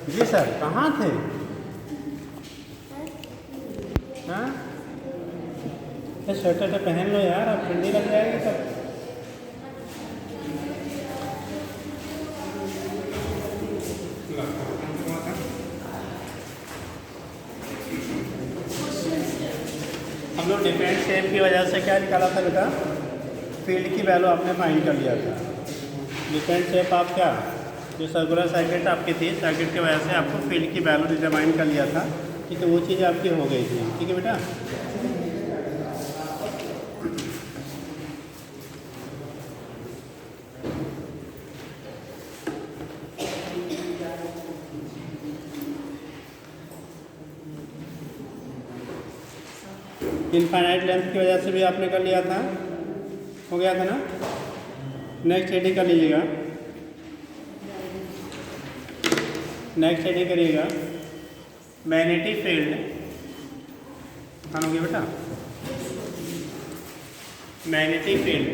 जी sir, कहाँ थे? हाँ, ये स्वेटर तो पहन लो यार, अब ठंडी लग जाएगी तब। हम लोग डिफरेंट शेप की वजह से क्या निकाला था बेटा? फील्ड की वैल्यू आपने फाइंड कर लिया था। डिफरेंट शेप आप क्या, जो सर्कुलर सर्किट आपकी थी, सर्किट की वजह से आपको फील्ड की वैल्यू डिटरमाइन कर लिया था। ठीक है, वो चीज़ आपकी हो गई थी। ठीक है बेटा, इनफाइनाइट लेंथ की वजह से भी आपने कर लिया था, हो गया था ना। नेक्स्ट हेडिंग कर लीजिएगा, नेक्स्ट हेडिंग करिएगा मैग्नेटिक फील्ड। मानोगे बेटा, magnetic field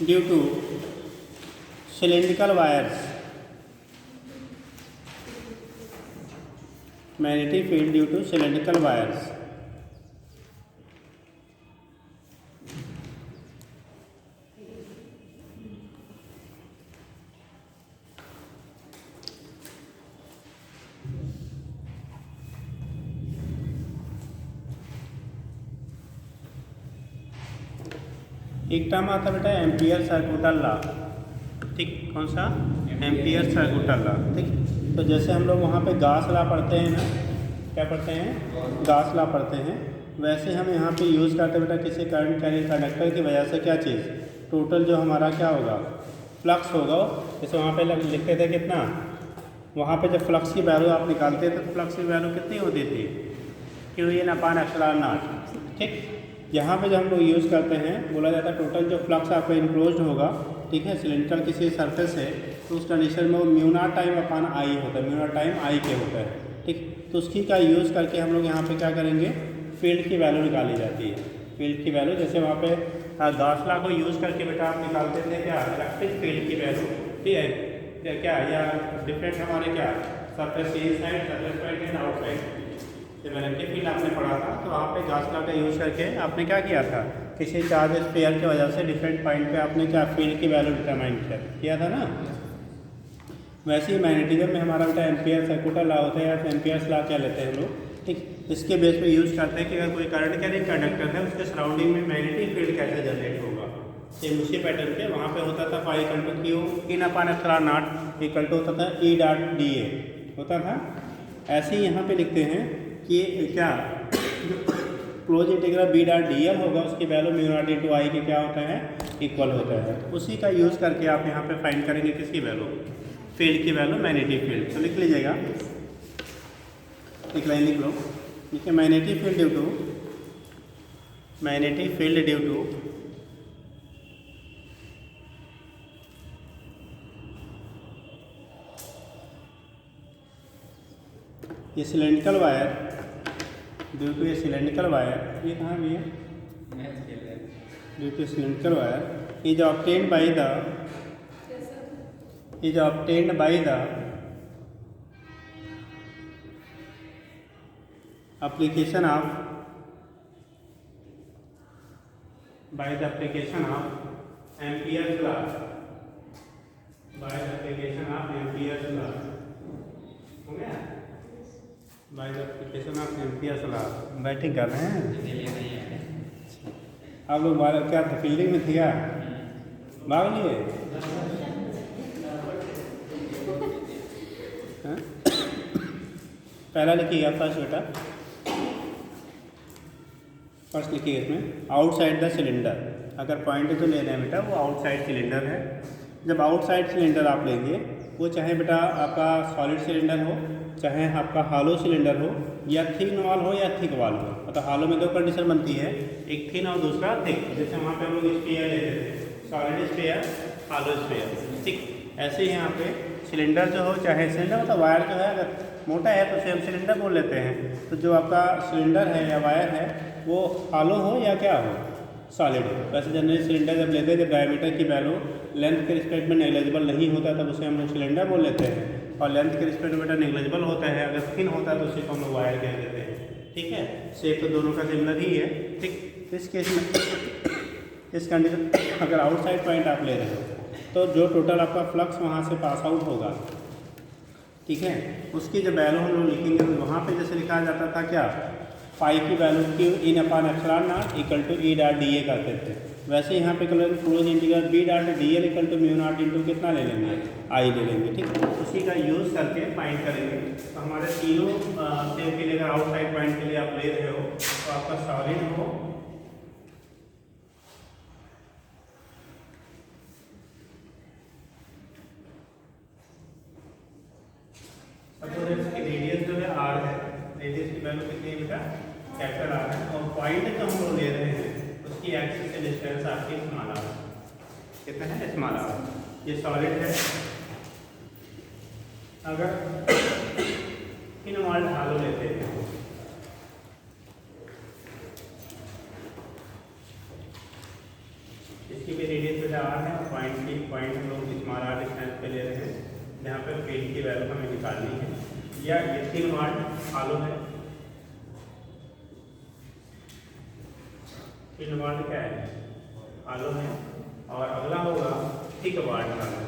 due to cylindrical wires, magnetic field due to cylindrical wires. एक टर्म आता बेटा एम्पियर सर्कुटल लॉ। ठीक, कौन सा? Ampere सर्कुटल law. ठीक, तो जैसे हम लोग वहाँ पे गॉस लॉ पढ़ते हैं ना, क्या पढ़ते हैं? गॉस लॉ पढ़ते हैं। वैसे हम यहाँ पे यूज़ करते बेटा किसी करंट कैरिंग कंडक्टर की वजह से क्या चीज़, टोटल जो हमारा क्या होगा, फ्लक्स होगा। जैसे वहाँ पे लिखते थे कितना, वहाँ पे जब फ्लक्स की वैल्यू आप निकालते थे तो फ्लक्स की वैल्यू कितनी होती थी? Q/εo। ठीक, यहाँ पे जब हम लोग यूज़ करते हैं, बोला जाता है टोटल जो फ्लक्स आपका इनक्लोज्ड होगा, ठीक है, सिलेंडर किसी सरफेस है, तो उस कंडीशन में वो म्यू0 टाइम अपान आई होता है, म्यू0 टाइम आई के होता है। ठीक, तो उसकी का यूज़ करके हम लोग यहाँ पे क्या करेंगे, फील्ड की वैल्यू निकाली जाती है। फील्ड की वैल्यू जैसे वहाँ पे गॉस लॉ को यूज़ करके बेटा आप निकालते थे क्या, इलेक्ट्रिक फील्ड की वैल्यू। ठीक है, क्या या डिफरेंट हमारे क्या, surface inside, surface side and outside. जब इलेक्ट्रिक फील्ड आपने पढ़ा था तो वहाँ पे गॉस लॉ का यूज़ करके आपने क्या किया था, किसी चार्ज स्फीयर की वजह से डिफरेंट पॉइंट पे आपने क्या फील्ड की वैल्यू डिटरमाइन किया था ना। वैसे ही मैग्नेटिज्म में हमारा बेटा एम्पियर सर्कुटल लॉ होता है, या एम्पियर्स लॉ क्या लेते हैं हम लोग। ठीक, इसके बेस पे यूज़ करते हैं कि अगर कोई करंट कैरिंग कंडक्टर है, उसके सराउंडिंग में मैग्नेटिक फील्ड कैसे जनरेट होगा। सेम उसी पैटर्न पे वहाँ पे होता था फाई इक्वल टू क्यू इन/ε0 इक्वल टू होता था E.dA होता था। ऐसे ही यहाँ पे लिखते हैं कि क्या क्लोज इंटीग्रल B.dl होगा, उसकी वैल्यू म्यू0 इंटू आई के क्या होता है, इक्वल होता है। उसी का यूज़ करके आप यहाँ पे फाइंड करेंगे किसकी वैल्यू, फील्ड की वैल्यू, मैग्नेटिक फील्ड। तो लिख लीजिएगा, एक लाइन लिख लो, ठीक है, magnetic field due to, magnetic field due to ये सिलेंड्रिकल वायर, ड्यू टू ये सिलेंड्रिकल वायर, ये कहाँ भी है, due to cylindrical wire is obtained by the, is obtained by the application of, by the application of Ampere's law, by the application of Ampere's law, हो गया, by the application of Ampere's law। Batting कर रहे हैं आप लोग, क्या था, fielding में थी क्या, भाग लिए? पहला लिखिएगा फर्स्ट बेटा, फर्स्ट लिखिए इसमें आउटसाइड द सिलेंडर। अगर पॉइंट जो ले रहे हैं बेटा वो आउटसाइड सिलेंडर है। जब आउटसाइड सिलेंडर आप लेंगे, वो चाहे बेटा आपका सॉलिड सिलेंडर हो, चाहे आपका हॉलो सिलेंडर हो, या थिन वॉल हो या थिक वॉल हो। मतलब हॉलो में दो कंडीशन बनती है, एक थिन और दूसरा थिक। जैसे वहाँ पे हम लोग स्फीयर लेते थे, सॉलिड स्फीयर, हॉलो स्फीयर। ठीक, ऐसे ही यहाँ पे सिलेंडर जो हो, चाहे सिलेंडर मतलब वायर जो है, अगर मोटा है तो सेम सिलेंडर बोल लेते हैं। तो जो आपका सिलेंडर है या वायर है वो हॉलो हो या क्या हो, सॉलिड हो। वैसे जनरली सिलेंडर जब लेते हैं, जब डायमीटर की वैल्यू लेंथ के रिस्पेक्ट में नेग्लिजिबल नहीं होता तब उसे हम लोग सिलेंडर बोल लेते हैं, और लेंथ के रिस्पेक्ट में बेटा नेग्लिजिबल होता है, अगर थिन होता है तो उसे हम लोग वायर कह देते हैं। ठीक है, शेप तो दोनों का सिमिलर ही है। ठीक, इस केस में इस कंडीशन अगर आउटसाइड पॉइंट आप ले रहे हो तो जो टोटल आपका फ्लक्स वहाँ से पास आउट होगा, ठीक है, उसकी जो वैल्यू हम लोग लिखेंगे तो वहाँ पे जैसे लिखा जाता था क्या, पाई की value q in upon epsilon not equal to e dot d a करते थे। वैसे यहाँ पे colour close integral B dot D L equal to mu not into कितना ले लेंगे, आई ले लेंगे। ठीक, उसी का यूज़ करके फाइंड करेंगे। तो हमारे तीनों सेव के लिए अगर आउटसाइड पॉइंट के लिए आप ले रहे हो तो आपका सॉलिड हो, सपोज इसकी रेडियस जो है आर है, रेडियस की वैल्यू कितनी है बेटा, कैपिटल आर है, और पॉइंट जो हम लोग ले रहे हैं उसकी एक्सिस से डिस्टेंस आपकी स्मॉल आर, कितना है, स्मॉल आर। ये सॉलिड है। अगर इनवॉल्व हालो लेते हैं, इसकी भी रेडियस बेटा आर है, और पॉइंट हम लोग स्मॉल आर डिस्टेंस पे ले रहे हैं जहाँ पर फील्ड की वैल्यू हमें निकालनी है। या ये 3 वाट हालो है, 3 वाट क्या है, हालो है, और अगला होगा थिक वाट हालो।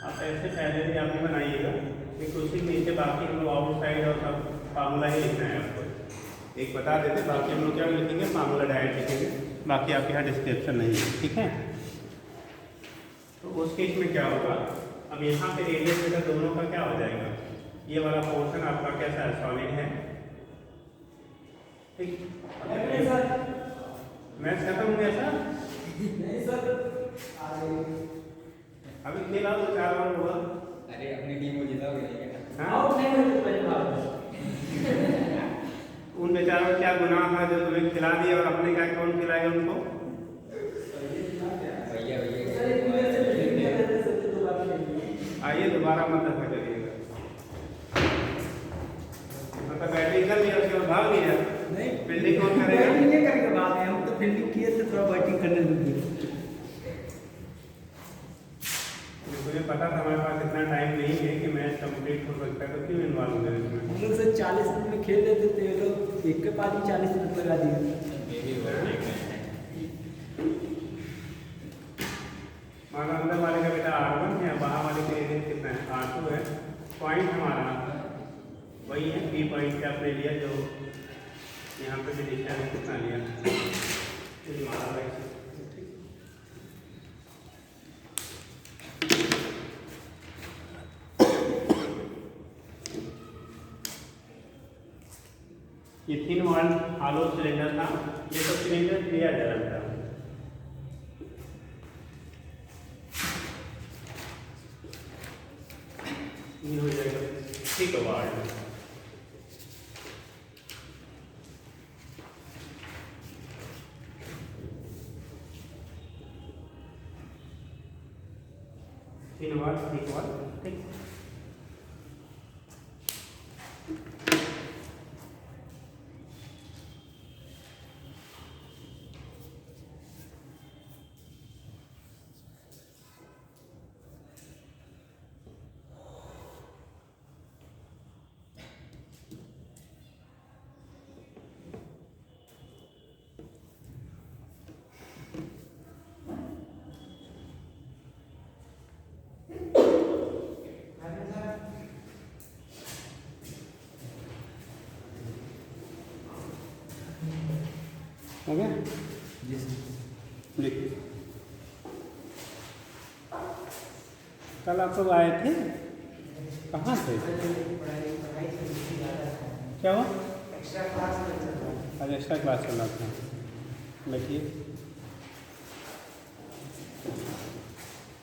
आप ऐसे पहले भी आपने बनाइएगा कि उसी के नीचे बाकी हम लोग आउटसाइड और सब फार्मूला ही लिखना है आपको। एक बता देते, बाकी हम लोग क्या लिखेंगे, फार्मूला डायरेक्ट लिखेंगे, बाकी आपके यहाँ डिस्क्रिप्शन नहीं है। ठीक है, तो उस केस में क्या होगा, अब यहाँ पे रेडियस बेटा दोनों का क्या हो जाएगा, ये वाला पोर्शन आपका कैसा है, सॉलिड है। ठीक, मैथ्स खत्म हो गया सर? नहीं सर, अभी खेला तो 4 बार होगा। अरे अपनी टीम को जिताओगे उन बेचारों का क्या गुनाह था जो तुम्हें खिला दिया, और अपने क्या कौन खिलाएगा उनको? आइए दोबारा मत दफा करिएगा, मतलब बैटिंग कर लिया उसके बाद भाग लिया, नहीं फील्डिंग कौन करेगा? नहीं करेगा बाद में, हम तो फील्डिंग किए थे, थोड़ा बैटिंग करने लगे। मुझे पता था हमारे पास इतना टाइम नहीं है कि मैच कंप्लीट हो सकता है, तो क्यों इन्वॉल्व हो गए इसमें? हम लोग से 40 मिनट में खेल लेते थे, ये लोग एक के बाद ही 40 मिनट लगा दिए। हमारा अंदर वाले का बेटा R1 है, बाहर वाले का एरिया कितना है, R2 है। पॉइंट हमारा वही है, बी पॉइंट का आपने लिया जो यहाँ पे भी दिखा है, कितना लिया, ये 3 वाल्व हालो सिलेंडर था, ये तो सिलेंडर लिया जा रहा था। ये हो जाएगा thick valve. Thin valve, thick valve, ठीक। हो गया? देखिए कल आप लोग आए थे, कहाँ थे, क्या हुआ? आज एक्स्ट्रा क्लास चल रहा था। बैठिए।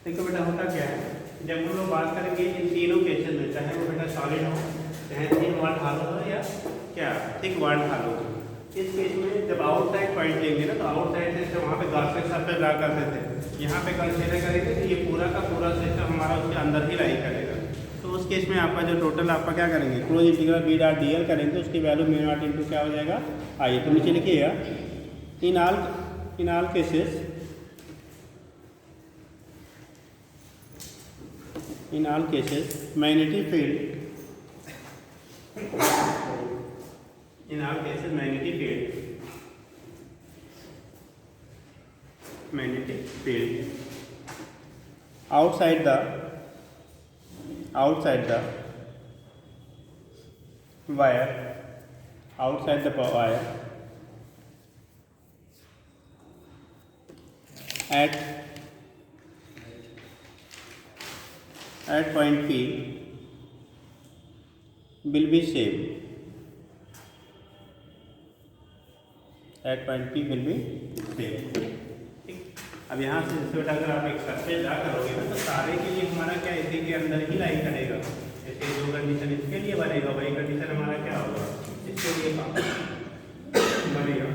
देखो बेटा होता क्या है, जब हम लोग बात करेंगे इन तीनों केसेस में, चाहे वो बेटा सॉलिड हो, चाहे थिन वाल्व हालो हो, या क्या थिक वाल्व हालो हो, इस केस में जब आउटसाइड पॉइंट लेंगे ना, तो आउटसाइड से वहाँ पे गॉसियन सर्फेस ड्रा करते थे, यहाँ पे कंसीडर करेंगे तो ये पूरा का पूरा सिस्टम हमारा उसके अंदर ही लाई करेगा। तो उस केस में आपका जो टोटल आपका क्या करेंगे, close integral B dot D l करेंगे, तो उसकी वैल्यू म्यू नॉट इंटू क्या हो जाएगा, आइए तो नीचे लिखिएगा, in all cases magnetic field magnetic field outside the wire at point P will be same. अब यहाँ से जैसे बेटा अगर आप एक सरफेस ड्रा करोगे ना, तो सारे के लिए हमारा क्या इसी के अंदर ही लाई करेगा। जैसे जो कंडीशन इसके लिए बनेगा वही कंडीशन हमारा क्या होगा, इसके लिए बनेगा,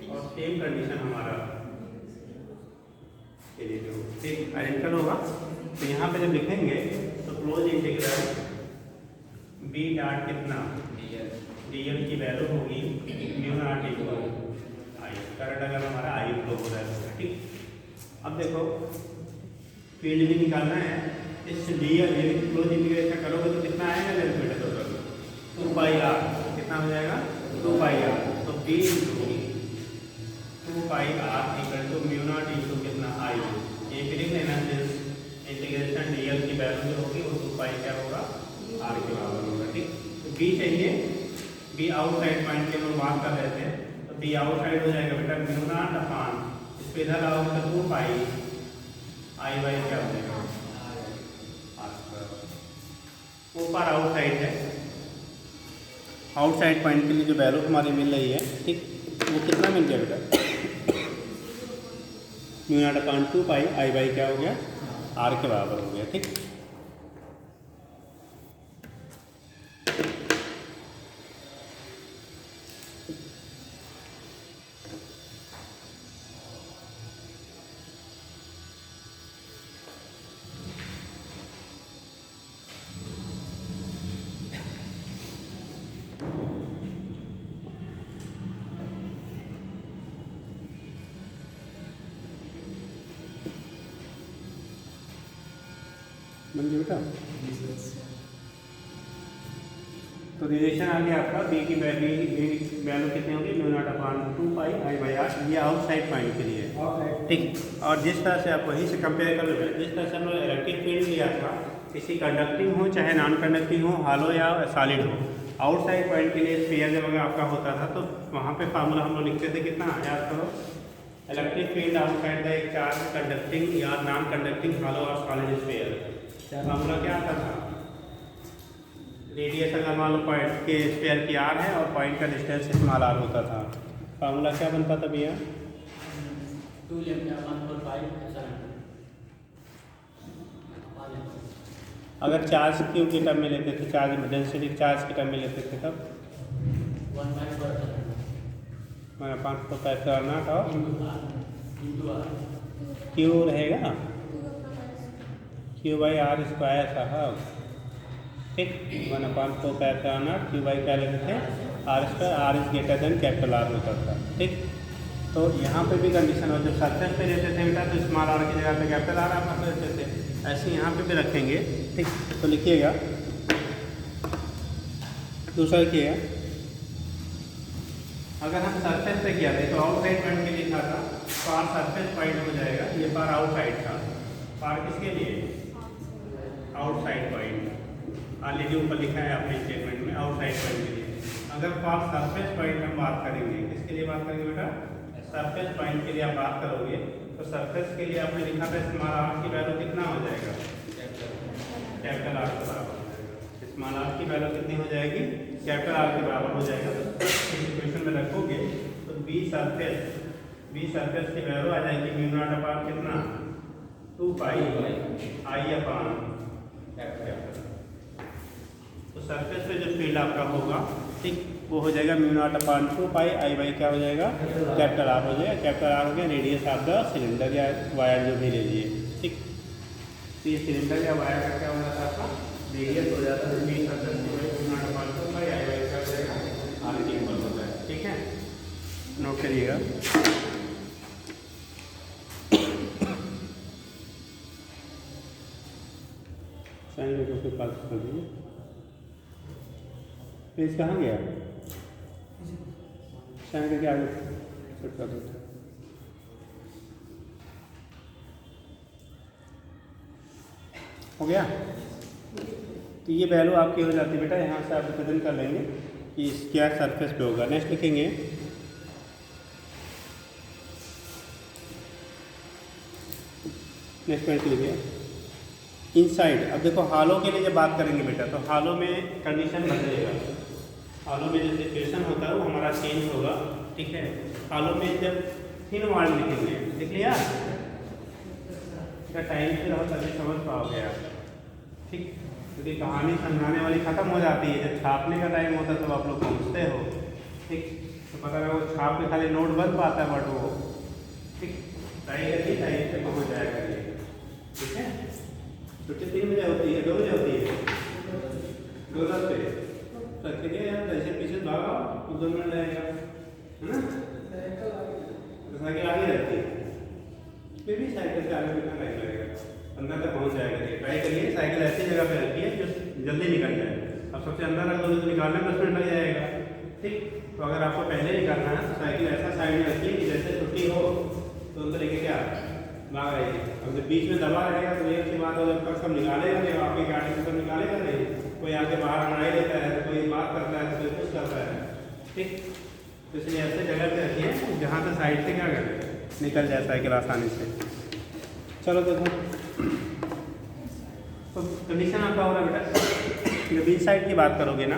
और सेम कंडीशन हमारा के लिए जो ठीक आइडेंटिकल होगा। तो यहाँ पे जब लिखेंगे तो क्लोज इंटीग्रल बी डॉट कितना डी एल की वैल्यू होगी mu not equal I, current अगर हमारा आई फ्लो हो रहा है, ठीक। अब देखो फील्ड भी निकालना है, इस डी एल क्लोज इंटीग्रल का करोगे तो कितना आएगा del field total 2 pi r, कितना हो जाएगा 2 पाई आर, तो b into 2 pi r equal to mu not into कितना आई, ये भी लिख लेना, इंटीग्रेशन डी एल की वैल्यू जो होगी वो 2 पाई क्या होगा आर के बराबर होगा, ठीक। तो बी चाहिए, बी आउटसाइड पॉइंट के हम बात कर रहे थे, तो बी आउटसाइड हो जाएगा बेटा म्यू नॉट अपान, इस पे इधर आओ तो 2 पाई आई बाई क्या हो जाएगा ऊपर आउटसाइड है, आउटसाइड पॉइंट के लिए जो वैल्यू हमारी मिल रही है, ठीक, वो कितना मिल गया बेटा mu naught upon 2 pi I by क्या हो गया आर के बराबर हो गया, ठीक। बन गया बेटा। तो रिलेशन आ गया आपका बी की वैल्यू कितनी होगी mu not upon 2 pi I by r, ये आउटसाइड पॉइंट के लिए, ठीक। और जिस तरह से आप वहीं से कंपेयर कर लो, जिस तरह से हम लोग इलेक्ट्रिक फील्ड लिया था, किसी कंडक्टिंग हो चाहे नॉन कंडक्टिंग हो, हालो या सॉलिड हो, आउटसाइड पॉइंट के लिए स्फीयर जब अगर आपका होता था तो वहाँ पे फार्मूला हम लोग लिखते थे कितना, याद करो, इलेक्ट्रिक फील्ड आउटसाइड द एक चार्ज कंडक्टिंग या नॉन कंडक्टिंग हालो और सॉलिड स्फीयर, फार्मूला क्या आता था, रेडियस अगर मान लो पॉइंट के स्फीयर की आर है और पॉइंट का डिस्टेंस स्मॉल आर होता था, फार्मूला क्या बनता था भैया 2 लैम्डा 1/5 अगर चार्ज क्यू की टर्म में लेते थे, चार्ज डेंसिटी चार्ज की टर्म में लेते थे तब 5 नॉट और क्यू रहेगा क्यू बाई आर स्क्वायर साहब, ठीक, 1/4 नॉट क्यू बाई क्या लेते थे r square, r is greater than capital r होता था, ठीक। तो यहाँ पे भी कंडीशन हो, जब सरफेस पे लेते थे बेटा तो स्मॉल आर की जगह पे कैपिटल आर आप रख लेते थे, ऐसे यहाँ पे भी रखेंगे, ठीक। तो लिखिएगा दूसरा लिखिएगा, अगर हम सरफेस पे किया था तो आउटसाइड पॉइंट के लिए था, पार सरफेस पॉइंट हो जाएगा, ये पार आउटसाइड था, पार किसके लिए आउटसाइड पॉइंट, ऑलरेडी ऊपर लिखा है अपने स्टेटमेंट में आउटसाइड पॉइंट के लिए। अगर पार सरफेस पॉइंट हम बात करेंगे, किसके लिए बात करेंगे बेटा, सरफेस पॉइंट के लिए आप बात करोगे तो सरफेस के लिए आपने लिखा था स्मॉल आर की वैल्यू कितना हो जाएगा कैपिटल आर के बराबर हो जाएगा, स्मॉल आर की वैल्यू कितनी हो जाएगी कैपिटल आर के बराबर हो जाएगा। तो इस इक्वेशन में रखोगे तो बी सरफेस की वैल्यू आ जाएगी म्यू नॉट अपान कितना 2 पाई आई अपान कैपिटल। तो सरफेस पे जो फील्ड आपका होगा, ठीक, वो हो जाएगा μ0/2 पाई आई बाई क्या हो जाएगा कैपिटल आर हो जाएगा। कैपिटल आर हो गया रेडियस ऑफ द सिलेंडर या वायर जो भी ले लिए, ठीक। तो ये सिलेंडर या वायर का क्या हो जाता है आपका रेडियस हो जाता है μ0/2 पाई आई बाई क्या हो जाएगा आर के इक्वल होता है, ठीक है। नोट करिएगा। साइन को फिर पास कर दीजिए। पेज कहाँ गया? साइन करके आगे सेट कर दो। हो गया। तो ये वैल्यू आपकी हो जाती है बेटा, यहाँ से आप रिप्रेजेंट कर लेंगे कि क्या सरफेस पे होगा। नेक्स्ट लिखेंगे नेक्स्ट पॉइंट लिखिए इनसाइड। अब देखो हालों के लिए जब बात करेंगे बेटा तो हालों में कंडीशन बदलेगा। हालों में जैसे इक्वेशन होता है वो हमारा चेंज होगा, ठीक है। हालों में जब थिन वॉल लिखेंगे, देख लिया टाइम से रहो तभी समझ पाओगे आप, ठीक। क्योंकि कहानी समझाने वाली ख़त्म हो जाती है, जब छापने का टाइम होता है तब आप लोग पहुँचते हो, ठीक। तो पता है वो छाप के खाली नोट बन पाता है बट वो ठीक ट्राई करिए टाइम से पहुँच जाया करिए, ठीक है। छुट्टी 3 बजे होती है, 2 बजे होती है, 2:10 पे रखिए यार, ऐसे पीछे भागा 2 मिनट लगेगा, है ना। तो साइकिल आगे रहती है, फिर भी साइकिल से आगे कितना टाइम लगेगा, अंदर तक पहुँच जाएगा। ट्राई करिए साइकिल ऐसी जगह पे रखिए जो जल्दी निकल जाए। अब सबसे अंदर रख दोगे तो निकालने में 10 मिनट लग जाएगा, ठीक। तो अगर आपको पहले निकालना है तो साइकिल ऐसा साइड में रखिए कि जैसे छुट्टी हो तो अंदर लेके क्या भाग रही है। अब जब बीच में दबा रहेगा तो ये अच्छी बात हो, जब तक सब निकालेगा नहीं, आपकी गाड़ी से सब निकालेगा नहीं, कोई आके बाहर हटाई लेता है, कोई बात करता है, कोई कुछ करता है, ठीक। तो इसलिए ऐसे जगह पे रखिए जहाँ से साइड से क्या करें निकल जाए साइकिल आसानी से। चलो देखो तो कंडीशन आपका हो रहा है बेटा, जब इन साइड की बात करोगे ना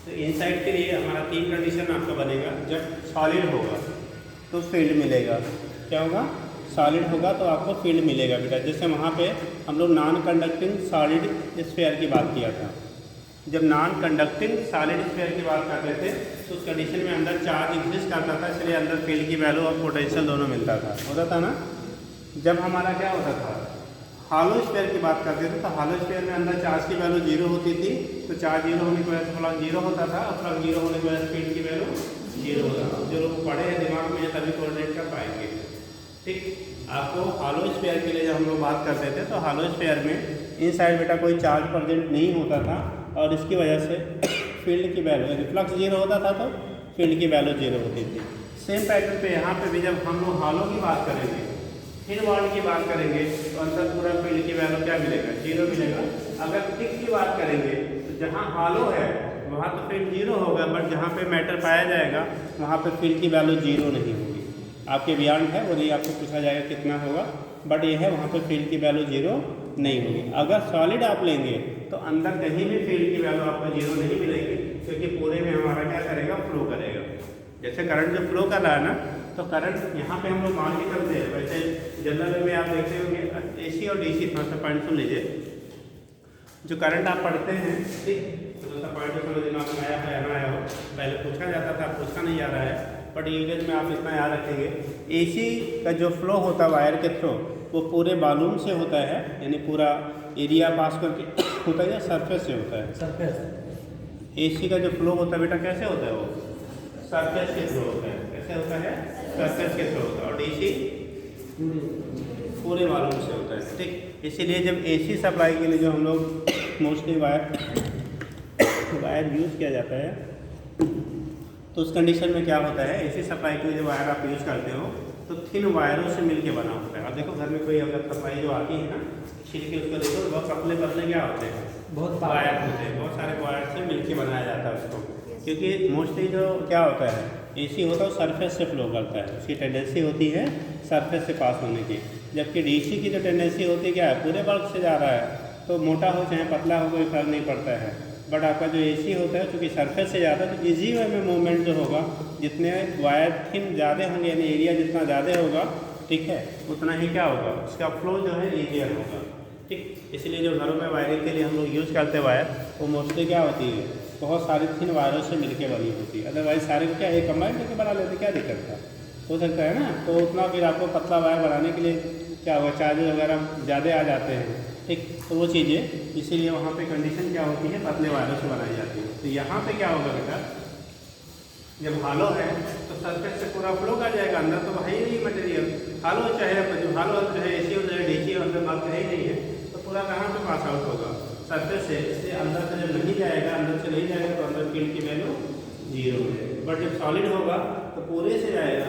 तो इन साइड के लिए हमारा 3 कंडीशन आपका बनेगा। जब सॉलिड होगा तो फील्ड मिलेगा, क्या होगा सॉलिड होगा तो आपको फील्ड मिलेगा बेटा। जैसे वहाँ पे हम लोग नॉन कंडक्टिंग सॉलिड स्फीयर की बात किया था। जब नॉन कंडक्टिंग सॉलिड स्फीयर की बात करते थे तो उस कंडीशन में अंदर चार्ज एग्जिस्ट करता था, इसलिए अंदर फील्ड की वैल्यू और पोटेंशियल दोनों मिलता था, होता था ना। जब हमारा क्या होता था हॉलो स्फीयर की बात करते थे तो हॉलो स्फीयर में अंदर चार्ज की वैल्यू 0 होती थी, तो चार्ज 0 होने की वजह से फ्लक्स 0 होता था, और फ्लक्स 0 होने की वजह से फील्ड की वैल्यू 0 होता था। जो लोग पढ़े हैं दिमाग में तभी कोऑर्डिनेट कर पाएंगे, ठीक। आपको हॉलो स्फीयर के लिए जब हम लोग बात करते थे तो हॉलो स्फीयर में इन साइड बेटा कोई चार्ज प्रेजेंट नहीं होता था, और इसकी वजह से फील्ड की वैल्यू यदि फ्लक्स 0 होता था तो फील्ड की वैल्यू 0 होती थी। सेम पैटर्न पे यहाँ पे भी जब हम लोग हॉलो की बात करेंगे, थिन वॉल की बात करेंगे तो अंदर पूरा फील्ड की वैल्यू क्या मिलेगा 0 मिलेगा। अगर थिक की बात करेंगे तो जहाँ हॉलो है वहाँ तो फील्ड 0 होगा, बट जहाँ पे मैटर पाया जाएगा वहाँ पे फील्ड की वैल्यू 0 नहीं होगी। आपके बियॉन्ड है वो नहीं आपको पूछा जाएगा कितना होगा, बट ये है वहाँ पे फील्ड की वैल्यू 0 नहीं होगी। अगर सॉलिड आप लेंगे तो अंदर कहीं भी फील्ड की वैल्यू आपको 0 नहीं मिलेगी, क्योंकि पूरे में हमारा क्या करेगा फ्लो करेगा। जैसे करंट जो फ्लो कर रहा है ना, तो करंट यहाँ पे हम लोग मान के चलते हैं। वैसे जनरल में आप देखते होंगे AC और DC, थोड़ा सा पॉइंट सुन लीजिए। जो करंट आप पढ़ते हैं, ठीक, तो थोड़ा सा पॉइंट समझ दिमाग में आया है ना आया हो, पहले पूछा जाता था, पूछा नहीं जा रहा है, बट यूजेज में आप इतना याद रखेंगे। AC का जो फ्लो होता है वायर के थ्रू वो पूरे बालून से होता है, यानी पूरा एरिया पास करके होता है या सरफेस से होता है। सरफेस। AC का जो फ्लो होता है बेटा कैसे होता है, वो सरफेस के थ्रू होता है। कैसे होता है, सरफेस के थ्रू होता है। और DC पूरे बालून से होता है, ठीक। इसीलिए जब AC सप्लाई के लिए जो हम लोग मोस्टली वायर यूज़ किया जाता है तो उस कंडीशन में क्या होता है, AC सप्लाई के लिए जो वायर आप यूज़ करते हो तो थिन वायरों से मिलके बना होता है। अब देखो घर में कोई अगर सप्लाई जो आती है ना, छिल के उसको देखो बहुत पतले पतले क्या होते हैं, बहुत वायर होते हैं, बहुत सारे वायर से मिलके बनाया जाता है उसको। क्योंकि मोस्टली जो क्या होता है AC होता है वो सरफेस से फ्लो करता है, उसकी टेंडेंसी होती है सरफेस से पास होने की। जबकि DC की जो टेंडेंसी होती है क्या है, पूरे बल्क से जा रहा है, तो मोटा हो चाहे पतला हो कोई फर्क नहीं पड़ता है। बट आपका जो AC होता है चूँकि सरफेस से जाता है तो ईजी वे में मूवमेंट जो होगा, जितने वायर थिन ज़्यादा होंगे यानी एरिया जितना ज़्यादा होगा, ठीक है, उतना ही क्या होगा उसका फ्लो जो है ईजियर होगा, ठीक। इसलिए जो घरों में वायरिंग के लिए हम लोग यूज़ करते हैं वायर, वो मोस्टली क्या होती है बहुत सारी थिन वायरों से मिलके बनी होती है। अदरवाइज सारे को क्या एक कंबाइंड करके बना लेते, क्या दिक्कत था, हो सकता है ना। तो उतना फिर आपको पतला वायर बनाने के लिए क्या होगा, चार्जेस वगैरह ज़्यादा आ जाते हैं, ठीक। तो वो चीज़ें इसीलिए वहाँ पे कंडीशन क्या होती है, पतले वायरों से बनाई जाती है। तो यहाँ पे क्या होगा बेटा, जब हालो है तो सरफेस से पूरा फ्लो आ जाएगा अंदर, तो है ही नहीं मटेरियल। हालो चाहे जो हालो जो है एसी हो चाहे डीसी हो, अंदर बात है ही नहीं है, तो पूरा कहाँ पे पास आउट होगा, सरफेस से। इससे अंदर से जब नहीं जाएगा, अंदर से नहीं जाएगा तो अंदर फील्ड की वैल्यू 0 है। बट जब सॉलिड होगा तो पूरे से जाएगा,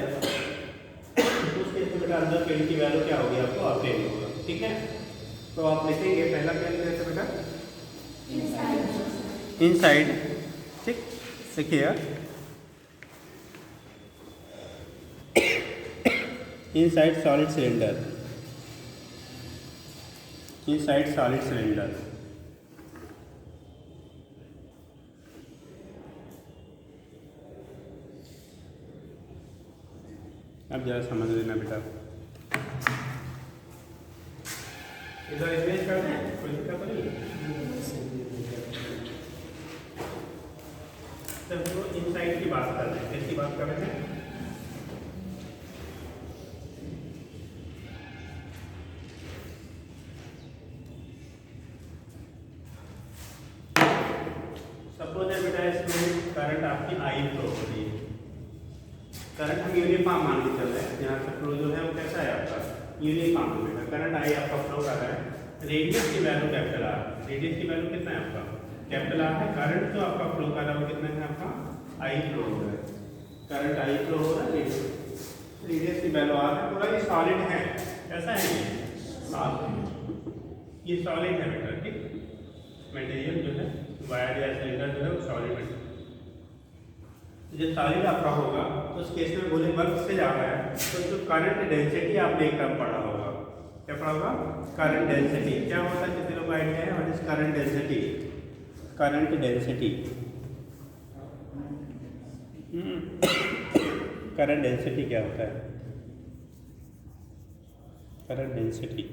उस केस में बेटा अंदर फील्ड की वैल्यू क्या होगी, आपको अपेन होगा, ठीक है। तो आप लिखेंगे पहला क्या लिखेंगे बेटा, इनसाइड, ठीक। देखिए inside solid cylinder, inside solid cylinder, अब जरा समझ लेना बेटा, इधर इमेज कर दें, कोई दिक्कत नहीं। तो इनसाइड की बात कर रहे हैं, किसकी बात कर रहे हैं, सपोज है बेटा इसमें करंट आपकी आई फ्लो हो रही है, करंट हम यूनिफॉर्म मान के चल रहे हैं, यहाँ से फ्लो जो है वो कैसा है आपका यूनिफॉर्म है बेटा, करंट आई आपका फ्लो कर रहा है, रेडियस की वैल्यू कैपिटल आर, रेडियस की वैल्यू कितना है आपका कैपिटल आर है, करंट जो आपका फ्लो कर रहा है वो कितना है आपका आई फ्लो हो रहा है, करंट आई फ्लो हो रहा है, रेडियस की वैल्यू आर है, पूरा ये सॉलिड है, कैसा है ये सॉलिड है बेटा, ठीक। मटेरियल जो है वायर या सिलेंडर जो है वो सॉलिड मटेरियल, जब सॉलिड आपका होगा तो उस केस में बोले बल्ब से जा रहा है तो जो करंट डेंसिटी आपने एक टर्म पढ़ा होगा, क्या पढ़ा होगा, करंट डेंसिटी। क्या होता है, किसी लोग आइडिया है what is current density, current density, current density क्या होता है, करंट डेंसिटी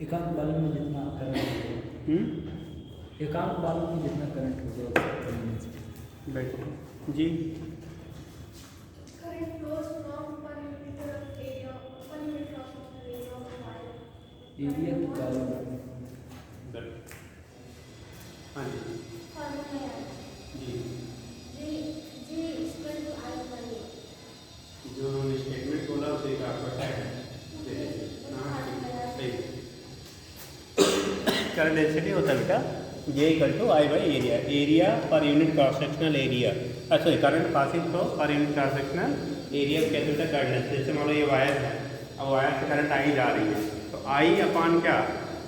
एकांक बालू में जितना करंट, एकांक बालू में जितना करंट हो जाए बैठो जी। एरिया की बालू, हाँ जी जी, जो उन्होंने स्टेटमेंट बोला उसे का पता है, करंट डेंसिटी होता है बेटा J equal to I by area, area per unit cross sectional area, अच्छा current passing through per unit cross sectional area कहते हैं करंट डेंसिटी। जैसे मान लो ये वायर है, अब वायर से करंट आई जा रही है, तो आई अपान क्या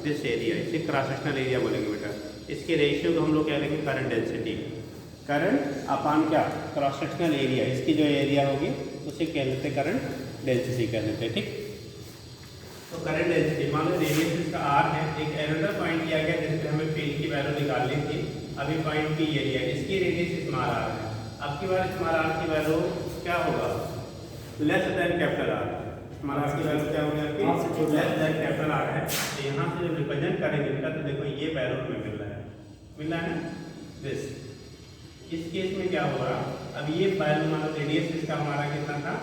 दिस एरिया, इसे क्रॉस सेक्शनल एरिया बोलेंगे बेटा, इसके रेशियो को हम लोग क्या लेंगे करंट डेंसिटी, करंट अपान क्या क्रॉस सेक्शनल एरिया, इसकी जो एरिया होगी उसे कह लेते करंट डेंसिटी कह लेते, ठीक। तो करंट डेंसिटी मान लो रेडियस इसका आर है, एक एनदर पॉइंट लिया गया जिसमें हमें फील्ड की वैल्यू निकालनी थी, अभी पॉइंट पी ये लिया, इसकी रेडियस स्मॉल आर है, अब की बार स्मॉल आर की वैल्यू क्या होगा less than capital r, small are की वैल्यू क्या होगी आपकी लेस देन कैपिटल आर है। तो यहाँ से जब रिप्रेजेंट करेंगे बेटा तो देखो ये वैल्यू हमें मिल रहा है ना दिस, इस केस में क्या होगा, अब ये वैल्यू मान लो रेडियस इसका हमारा कितना था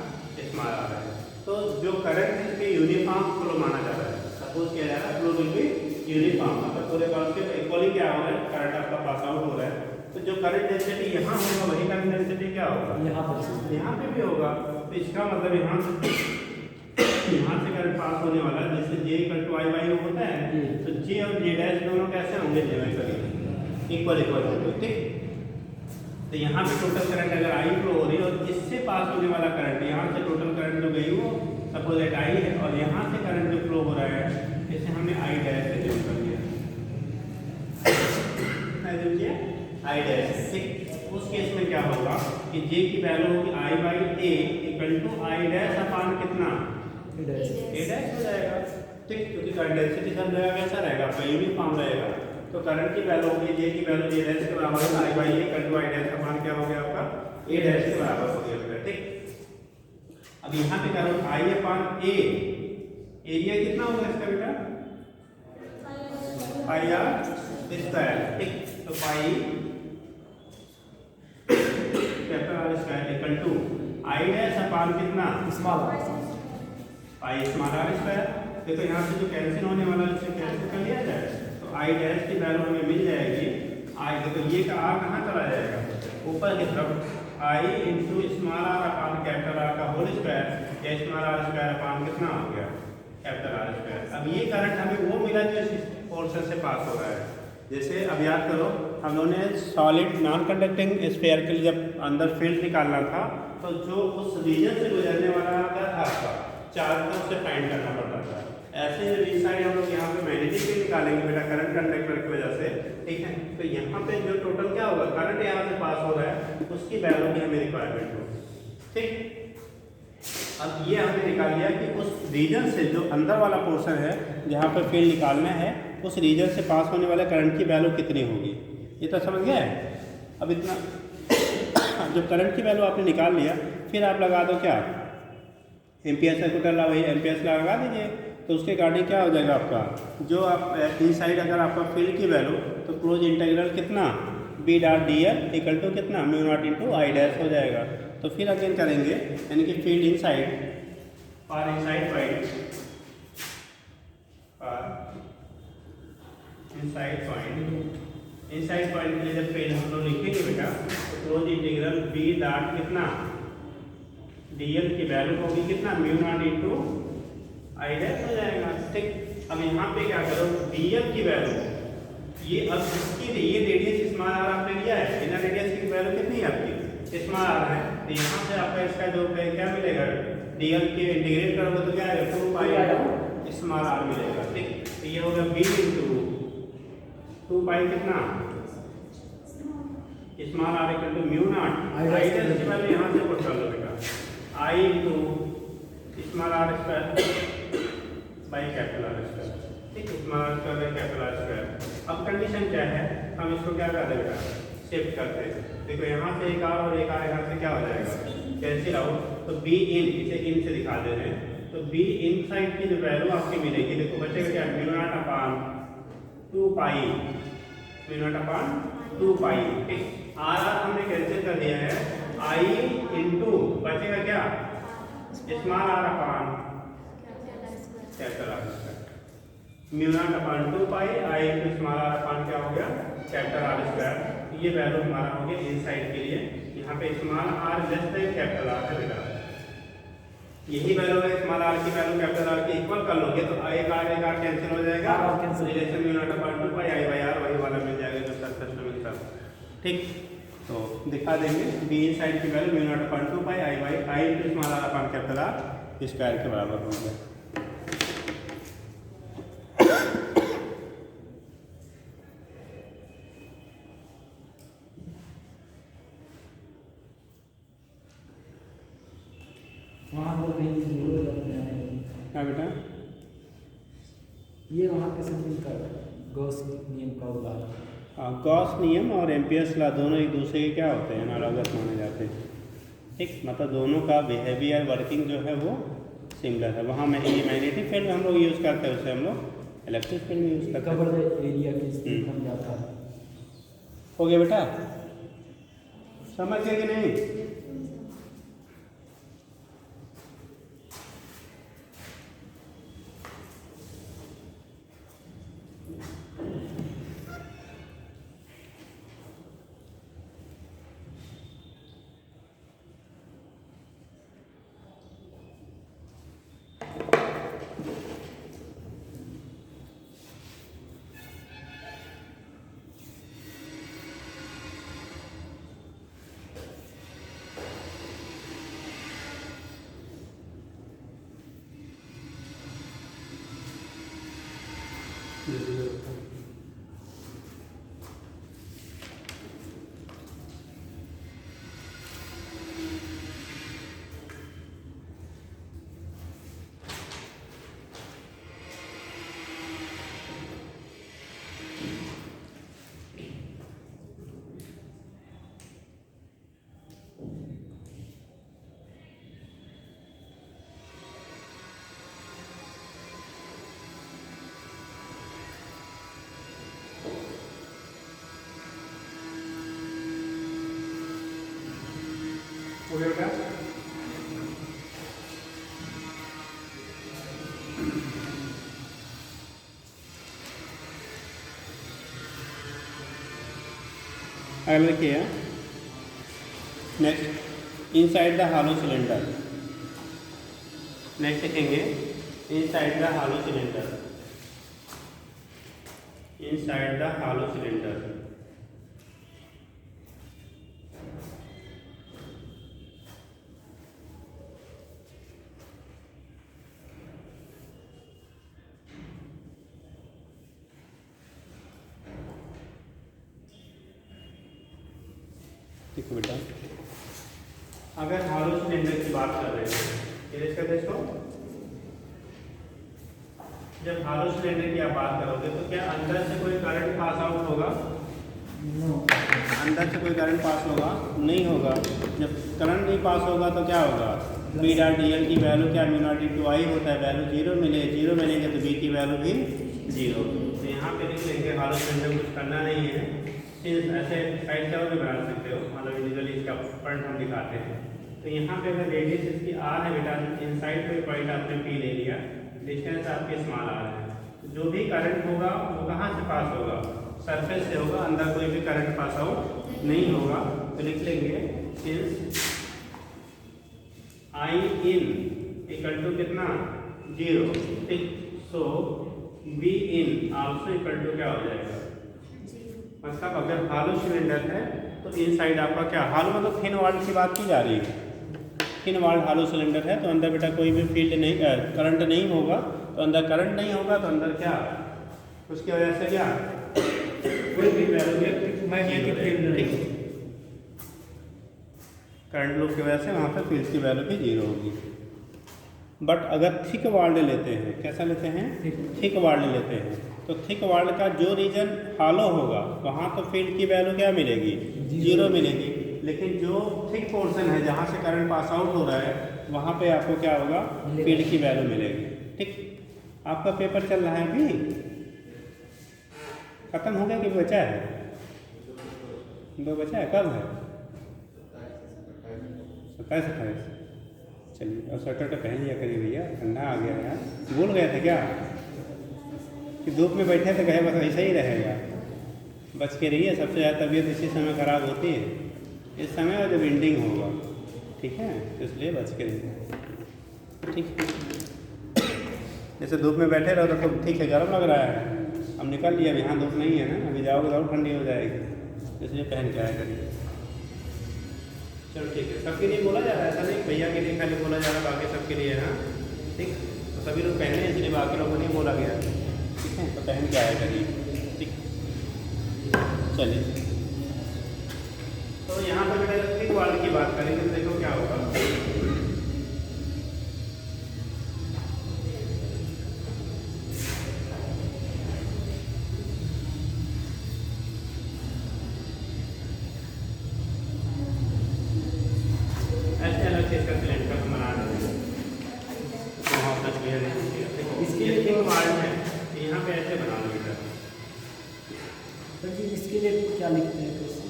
स्मॉल आर है, तो जो करंट है इसके यूनिफॉर्म फ्लो माना जा रहा है, सपोज किया जा रहा है फ्लो विल बी यूनिफॉर्म, मतलब पूरे कर्व के इक्वली क्या हो रहा है करंट आपका पास आउट हो रहा है, तो जो करंट डेंसिटी यहाँ होगा वही करंट डेंसिटी क्या होगा यहाँ पे भी होगा, तो इसका मतलब यहाँ से करंट पास होने वाला है, जैसे J equal to I by होता है, तो J और J डैश दोनों कैसे होंगे इक्वल होंगे, ठीक। तो यहाँ पे टोटल करंट अगर आई फ्लो हो रही है और इससे पास होने वाला करंट, यहाँ से टोटल करंट जो गई वो सपोज एट आई है, और यहाँ से करंट जो फ्लो हो रहा है इसे हमने आई डैश से जोड़ कर दिया, आई डैश, ठीक। उस केस में क्या होगा कि J की वैल्यू होगी I by A equal to I dash upon कितना ए डैश हो जाएगा, ठीक। क्योंकि करंट डेंसिटी सब जगह कैसा रहेगा आपका यूनिफॉर्म रहेगा, तो करंट की वैल्यू होगी J की वैल्यू ए डैश के बराबर है, I by A equal to I dash upon क्या हो गया आपका ए डैश के बराबर हो गया, ठीक। अब यहाँ पे करो आई अपान ए, एरिया कितना होगा इसका बेटा पाई आर स्क्वायर, ठीक। तो तो pi capital are square equal to I dash upon कितना small pi small R square. देखो यहाँ से जो कैंसिल होने वाला है उसे कैंसिल कर लिया जाए तो आई डैश की वैल्यू हमें मिल जाएगी आई। देखो ये का आर कहाँ चला जाएगा ऊपर की तरफ I into small are upon capital R का होल स्क्वायर या स्मॉल आर स्क्वायर अपान कितना हो गया कैपिटल आर स्क्वायर। अब ये करंट हमें वो मिला जो इस पोर्शन से पास हो रहा है। जैसे अब याद करो हम लोगों ने सॉलिड नॉन कंडक्टिंग स्फीयर के लिए जब अंदर फील्ड निकालना था तो जो उस रीजन से गुजरने वाला क्या था आपका चार्ज था उसे फाइंड करना पड़ता था। ऐसे इस साइड हम लोग यहाँ पे मैग्नेटिक फील्ड निकालेंगे बेटा करंट कंडक्टर की वजह से, ठीक है। तो यहाँ पे जो टोटल क्या होगा करंट यहाँ से पास हो रहा है उसकी वैल्यू की हमें रिक्वायरमेंट होगी, ठीक। अब ये हमने निकाल लिया कि उस रीजन से जो अंदर वाला पोर्शन है जहाँ पे फील्ड निकालना है उस रीजन से पास होने वाले करंट की वैल्यू कितनी होगी, ये तो समझ गया है। अब इतना जो करंट की वैल्यू आपने निकाल लिया फिर आप लगा दो क्या एम्पियर सर्किट वही एम्पियर्स लगा दीजिए तो उसके अकॉर्डिंग क्या हो जाएगा आपका जो आप इनसाइड अगर आपका फील्ड की वैल्यू तो क्लोज इंटीग्रल कितना B dot D L equal to कितना mu not into I dash हो जाएगा। तो फिर अगेन करेंगे यानी कि फील्ड इनसाइड और इनसाइड पॉइंट इनसाइड पॉइंट के लिए जब फील्ड हम लोग लिखेंगे बेटा तो क्लोज इंटीग्रल बी डॉट कितना डी एल की वैल्यू होगी कितना mu not into I dash हो जाएगा, ठीक। अब यहाँ पे क्या करो डी एल की वैल्यू ये अब इसकी ये रेडियस स्मॉल आर आपने लिया है इनर रेडियस की वैल्यू कितनी है आपकी स्मॉल आर है तो यहाँ से आपका इसका जो क्या मिलेगा डी एल के इंटीग्रेट करोगे तो क्या आएगा 2 पाई स्मॉल आर मिलेगा, ठीक। तो ये होगा बी इंटू 2 पाई कितना small are equal to mu nought I dash की वैल्यू यहाँ से पुट कर लो बेटा I into small R square by capital are square, ठीक है। Small R square by capital are square. अब कंडीशन क्या है हम इसको क्या कर देगा शिफ्ट करते हैं। देखो यहाँ से एक आर और एक आर यहाँ से क्या हो जाएगा कैंसिल आउट तो बी इन इसे इन से दिखा दे रहे हैं तो बी इन साइड की जो वैल्यू आपकी मिलेगी देखो बचेगा क्या mu not upon 2 pi mu not upon 2 pi, ठीक। आर आर हमने कैंसिल कर दिया है आई इंटू बचेगा क्या small are upon capital are square mu not upon 2 pi I into small are upon क्या हो गया कैपिटल आर स्क्वायर। ये वैल्यू हमारा हो गया इन साइड के लिए यहाँ पे small R less than capital R है बेटा यही वैल्यू है स्मॉल आर की वैल्यू कैपिटल आर की इक्वल कर लोगे तो एक आर कैंसिल हो जाएगा relation mu not upon 2 pi I by are वही वाला मिल जाएगा जो सर्कल में मिलता है, ठीक। तो दिखा देंगे बी इन साइड की value mu not upon 2 pi I by I into small are upon capital are square के बराबर हो गया। वहाँ पर कहीं जीरो लगते हैं क्या बेटा ये वहाँ पे समथिंग का गॉस नियम का उदाहरण गॉस नियम और एम्पियर्स लॉ दोनों एक दूसरे के क्या होते हैं एनालॉगस माने जाते हैं, ठीक। मतलब दोनों का बिहेवियर वर्किंग जो है वो सिमिलर है। वहाँ में ये मैग्नेटिक फील्ड में हम लोग यूज़ करते हैं उसे हम लोग इलेक्ट्रिक फील्ड में यूज़ करते हैं। कवर द एरिया की स्पीड कम जाता है। हो गया बेटा समझ गए कि नहीं। हो गया बेटा? अगला देखिए, next inside the hollow cylinder. Next देखेंगे inside the hollow cylinder. Inside the hollow cylinder, देखो बेटा, अगर हॉलो सिलेंडर की बात कर रहे हैं, इरेज कर दे इसको। जब हॉलो सिलेंडर की आप बात करोगे तो क्या अंदर से कोई करंट पास आउट होगा? अंदर से कोई करंट पास होगा? नहीं होगा। जब करंट नहीं पास होगा तो क्या होगा? बी डॉट डी एल की वैल्यू क्या म्यू नॉट इंटू आई होता है, वैल्यू जीरो मिलेंगे तो बी की वैल्यू भी जीरो। तो यहाँ पे लिख लेंगे हॉलो सिलेंडर, कुछ करना नहीं है। ऐसे साइड से और भी बना सकते हो, मतलब इंडिविजुअली इसका पॉइंट हम दिखाते हैं। तो यहाँ पे अगर रेडियस इसकी आर है बेटा, इनसाइड कोई पॉइंट आपने पी ले लिया, डिस्टेंस आपके स्मॉल आर है, तो जो भी करंट होगा वो कहाँ से पास होगा? सरफेस से होगा, अंदर कोई भी करंट पास आउट नहीं होगा। तो लिख लेंगे since I in equal to कितना? जीरो, ठीक। So B in also equal to क्या हो जाएगा? मतलब अगर हॉलो सिलेंडर है तो इनसाइड आपका क्या? हॉलो मतलब थिन वॉल्ड की बात की जा रही है। थिन वॉल्ड हॉलो सिलेंडर है तो अंदर बेटा कोई भी फील्ड नहीं, करंट नहीं होगा। तो अंदर करंट नहीं होगा तो अंदर क्या? उसकी वजह से क्या? कोई भी value magnetic field, current loop की वजह से वहाँ पर फील्ड की वैल्यू भी जीरो होगी। बट अगर थिक वॉल्ड लेते हैं, कैसा लेते हैं? थिक वॉल्ड लेते हैं, तो थिक वॉल्ड का जो रीजन हॉलो होगा वहाँ तो फील्ड की वैल्यू क्या मिलेगी? जीरो मिलेगी। लेकिन जो थिक पोर्शन है जहाँ से करंट पास आउट हो रहा है वहाँ पे आपको क्या होगा? फील्ड की वैल्यू मिलेगी। ठीक, आपका पेपर चल रहा है अभी, खत्म हो गया कि बचा है? दो बचा है, कब है? 27-28। चलिए, और स्वेटर तो पहन लिया करिए भैया, ठंडा आ गया यार। भूल गए थे क्या कि धूप में बैठे थे? कहे बस ऐसा ही रहेगा। बच के रहिए, सबसे ज़्यादा तबीयत इसी समय ख़राब होती है, इस समय और जब एंडिंग होगा, ठीक है? तो इसलिए बच के रहिए, ठीक। जैसे धूप में बैठे रहो तो ठीक है, गर्म लग रहा है, अब निकल लिया, यहाँ धूप नहीं है ना, अभी जाओगे तो और ठंडी हो जाएगी, इसलिए पहन के आया करिए। चलो ठीक है, सबके लिए बोला जा रहा है, ऐसा नहीं भैया के लिए खाली बोला जा रहा है, बाकी सबके लिए है ना, ठीक। तो सभी लोग पहने इसलिए बाकी लोगों को नहीं बोला गया, ठीक है? तो पहन के आया करिए, ठीक। चलिए, तो यहाँ पर बेटा थिक वॉल्ड की बात करेंगे तो देखो क्या होगा। ऐसे अलग से इसका सिलेंडर हम बना देंगे, तो वहाँ अपना क्लियर नहीं। इसके लिए थिक वॉल्ड है, यहाँ पे ऐसे बना लो बेटा। तो जी इसके लिए क्या लिखते हैं? कैसे?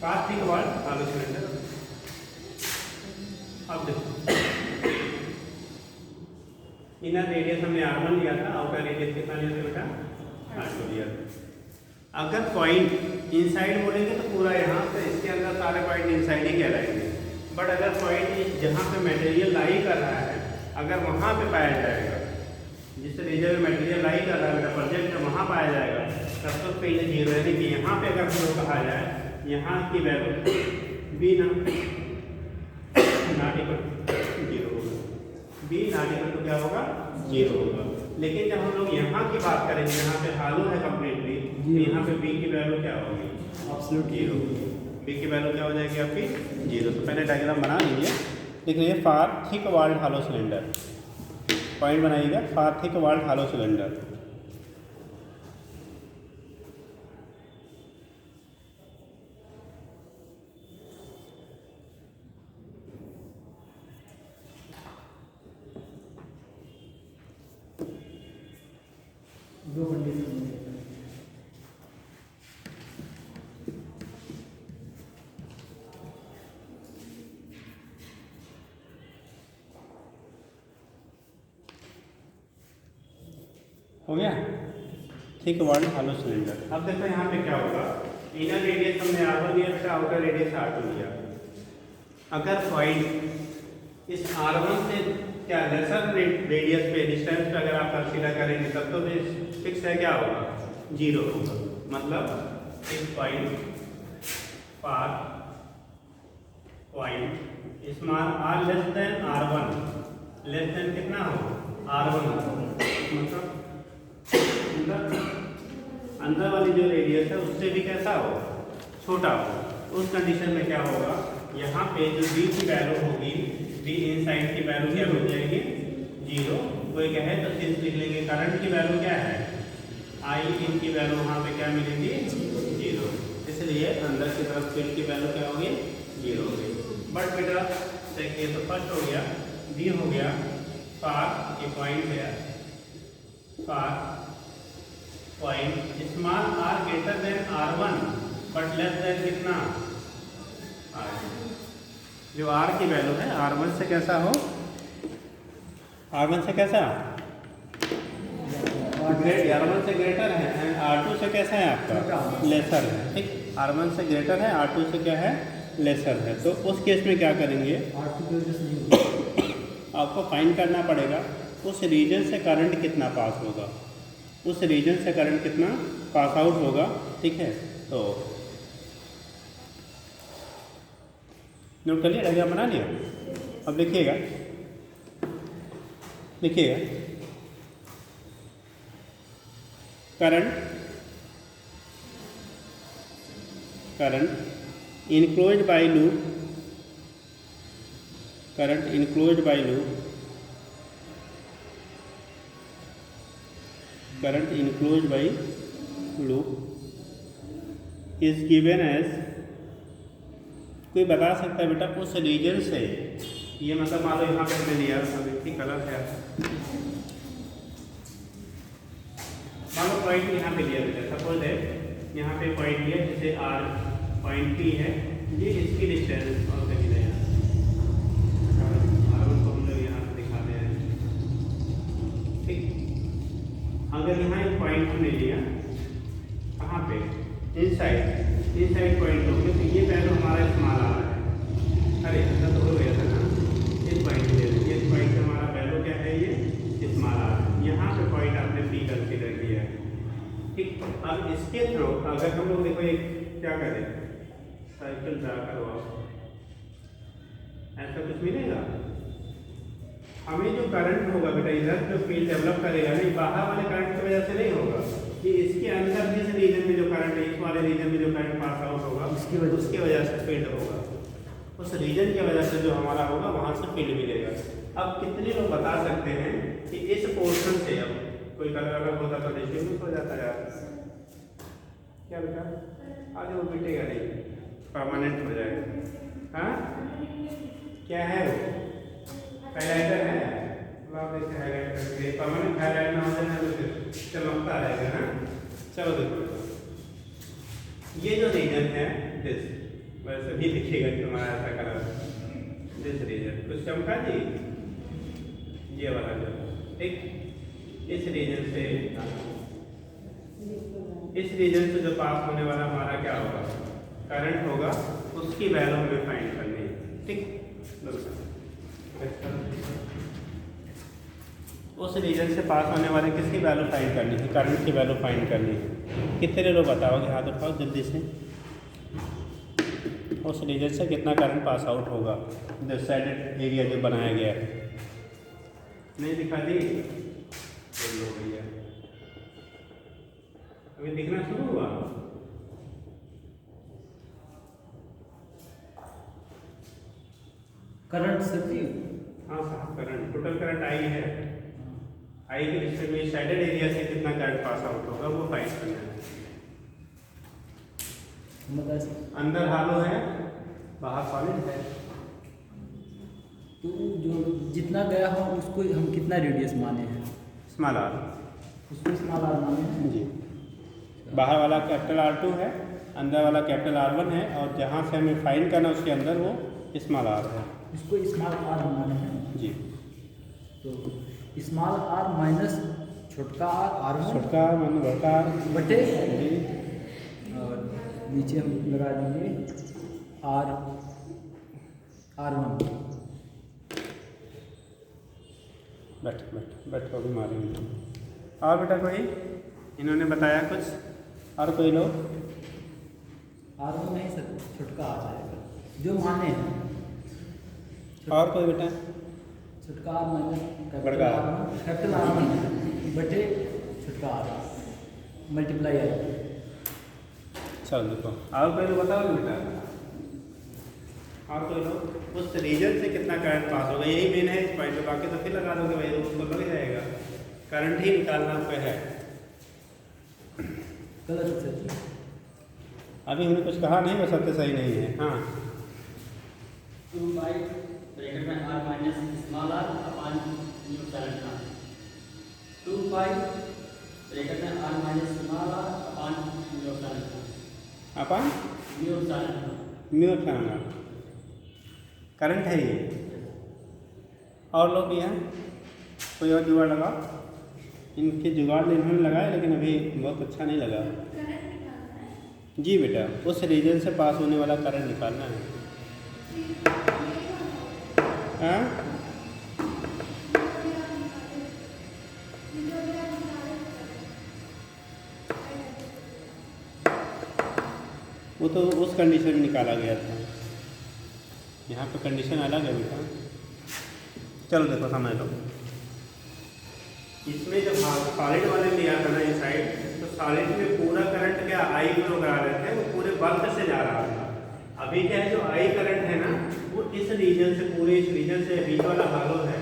पास थिक वॉल्ड हॉलो सिलेंडर। अब देखो, इनर रेडियस हमने R1 लिया था, आउटर रेडियस कितना लिया था बेटा? R2 लिया था। अगर पॉइंट इनसाइड बोलेंगे तो पूरा यहाँ से इसके अंदर सारे पॉइंट इनसाइड ही कहलाएंगे। बट अगर पॉइंट जहाँ पे मटेरियल लाई कर रहा है, अगर वहाँ पे पाया जाएगा, जिस रीजन में मटेरियल लाई कर रहा है बेटा प्रोजेक्ट में, वहाँ पाया जाएगा, तब तो फील्ड जीरो। यानी कि यहाँ पे अगर हम लोग कहा जाए यहाँ की value b not equal zero होगा, बी नॉट इक्वल टू क्या होगा? जीरो होगा। लेकिन जब हम लोग यहाँ की बात करेंगे, यहाँ पे हालो है कम्प्लीटली, तो यहाँ पे बी की वैल्यू क्या होगी? एब्सोल्यूट जीरो होगी। बी की वैल्यू क्या हो जाएगी आपकी? जीरो। तो पहले डायग्राम बना लीजिए, देख लीजिए, for thick walled hollow cylinder, point बनाइएगा, for thick walled hollow cylinder. दो कंडीशन हो गया। ठीक है, वन हॉलो सिलेंडर। अब देखो यहाँ पे क्या होगा, इनर रेडियस हमने R1 लिया था, आउटर रेडियस R2 लिया। अगर पॉइंट इस R1 से क्या लेसर रेडियस पे डिस्टेंस पे अगर आप कंसीडर करेंगे तब तो फिक्स है, क्या होगा, 0 होगा। मतलब इस पॉइंट पर point small r less than R1, less than कितना हो, R1 हो, मतलब अंदर वाली जो रेडियस है उससे भी कैसा हो, छोटा हो। उस कंडीशन में क्या होगा, यहाँ पे जो b की वैल्यू होगी, b इनसाइड की वैल्यू क्या हो जाएगी, 0। कोई कहे तो सिंस लिख लेंगे करंट की वैल्यू क्या है, I इन की वैल्यू वहाँ पे क्या मिलेगी, 0। इसलिए अंदर की तरफ फील्ड की वैल्यू क्या होगी, 0 होगी। बट बेटा देखिए, तो फर्स्ट हो गया, b हो गया फार, ये पॉइंट है far point small r greater than R1 but less than कितना, R। जो r की वैल्यू है R1 से कैसा हो, R1 से कैसा, R1 से ग्रेटर है, एंड R2 से कैसा है आपका, लेसर है। ठीक, R1 से ग्रेटर है, R2 से क्या है, लेसर है। तो उस केस में क्या करेंगे, आपको फाइंड करना पड़ेगा उस रीजन से करंट कितना पास होगा, उस रीजन से करंट कितना पास आउट होगा। ठीक है, तो नोट कर लिया, डायग्राम बना लिया। अब लिखिएगा, लिखिएगा current enclosed by loop, current enclosed by loop, current enclosed by loop is given as, कोई बता सकता है बेटा उस रीजन से, ये मतलब मान लो यहाँ पे हमने लिया, अभी कलर है, मान लो पॉइंट यहाँ पे लिया बेटा, सपोज है यहाँ पे पॉइंट लिया, जैसे R पॉइंट P है, ये इसकी डिस्टेंस और कहीं नहीं, R1 को हम लोग यहाँ पे दिखा दे रहे हैं। ठीक, अगर यहाँ एक पॉइंट हमने लिया, कहाँ पे, इनसाइड पॉइंट होंगे, तो ये वैल्यू हमारा स्मॉल आ रहा है, अरे ऐसा तो हो गया था ना, इस पॉइंट ले, इस पॉइंट से हमारा वैल्यू क्या है, ये स्मॉल आ रहा है। यहाँ पे पॉइंट आपने P कंसीडर किया है। ठीक, अब इसके थ्रू अगर हम लोग देखो एक क्या करें, साइकिल ड्रा करवाओ, ऐसा कुछ मिलेगा हमें। जो करंट होगा बेटा इधर जो फील्ड डेवलप करेगा नहीं, बाहर वाले करंट की वजह से नहीं होगा, कि इसके अंदर जिस रीजन में जो करंट है, इस वाले रीजन में जो करंट पास आउट होगा उसकी वजह से फील्ड होगा, उस रीजन की वजह से जो हमारा होगा वहाँ से फील्ड मिलेगा। अब कितने लोग बता सकते हैं कि इस पोर्शन से, अब कोई कलर अगर होता तो डिस्ट्रीब्यूट हो जाता यार, क्या बेटा आगे वो मिटेगा नहीं, परमानेंट हो जाएगा। हाँ क्या है वो, हाइलाइटर है, परमानेंट हाइलाइट ना हो जाए ना तो फिर चमकता रहेगा ना। चलो देखो, ये जो रीजन है दिस, वैसे भी दिखेगा कि तुम्हारा ऐसा कलर, दिस रीजन कुछ चमका जी, ये वाला जो, ठीक, इस रीजन से, इस रीजन से जो पास होने वाला हमारा क्या होगा, करंट होगा, उसकी वैल्यू हमें फाइंड करनी है। ठीक, उस रीजन से पास होने वाले किसकी वैल्यू फाइंड करनी है, करंट की वैल्यू फाइंड करनी है। कितने लोग बताओगे, हाथ उठाओ जल्दी से। उस रीजन से कितना करंट पास आउट होगा, डिसाइडेड एरिया जो बनाया गया है, नहीं दिखा दी, हो गया, अभी दिखना शुरू हुआ। करंट सभी, हाँ साहब, करंट टोटल करंट आई है, आई के रिश्ते में साइडेड एरिया से कितना करंट पास आउट होगा वो फाइंड करना है। अंदर हालो है, बाहर सॉलिड है, तो जो जितना गया हो उसको हम कितना रेडियस माने हैं, स्मॉल आर, उसको स्मॉल आर माने हैं जी। बाहर वाला कैपिटल R2 है, अंदर वाला कैपिटल R1 है, और जहाँ से हमें फाइंड करना उसके अंदर वो स्मॉल आर है, इसको स्मॉल आर माने हैं जी। तो स्मॉल आर माइनस छोटका R1 छोटका माने बड़का बटे जी और नीचे हम लगा देंगे R1। बैठ बैठ बैठ को भी मारेंगे। और बेटा कोई इन्होंने बताया कुछ और कोई लोग? R1 नहीं सर, छोटका आ जाएगा जो माने हैं। और कोई बेटा? छोटका R माइनस बड़का कैपिटल R1 बटे छोटका R मल्टीप्लाई आई। चलो देखो और कोई लोग बताओ बेटा। और कोई लोग उस रीजन से कितना करंट पास होगा, यही मेन है इस पॉइंट पे। बाकी तो फिर लगा दोगे भाई, उसको लग जाएगा। करंट ही निकालना पे है। गलत सर, अभी हमने कुछ कहा नहीं, बस सत्य सही नहीं है। हाँ 2 बाई ब्रैकेट में r माइनस स्मॉल r अपान न्यू करंट का 2 बाई ब्रैकेट में r माइनस स्मॉल r अपान न्यू करंट का अपन न्यू करंट म्यूट करना करंट है ये। और लोग भी हैं, कोई और जुगाड़ लगा? इनके जुगाड़ इन्होंने लगाया लेकिन अभी बहुत अच्छा नहीं लगा। जी बेटा, उस रीजन से पास होने वाला करंट निकालना है। हाँ वो तो उस कंडीशन में निकाला गया था, यहाँ पे कंडीशन अलग है बेटा। चलो देखो समझ लो, इसमें जब सॉलिड वाले लिया था ना ये साइड, तो सॉलिड में पूरा करंट क्या आई फ्लो करा रहे थे, वो पूरे बल्क से जा रहा था। अभी क्या है, जो आई करंट है ना वो इस रीजन से, पूरे इस रीजन से बीच वाला हालो है,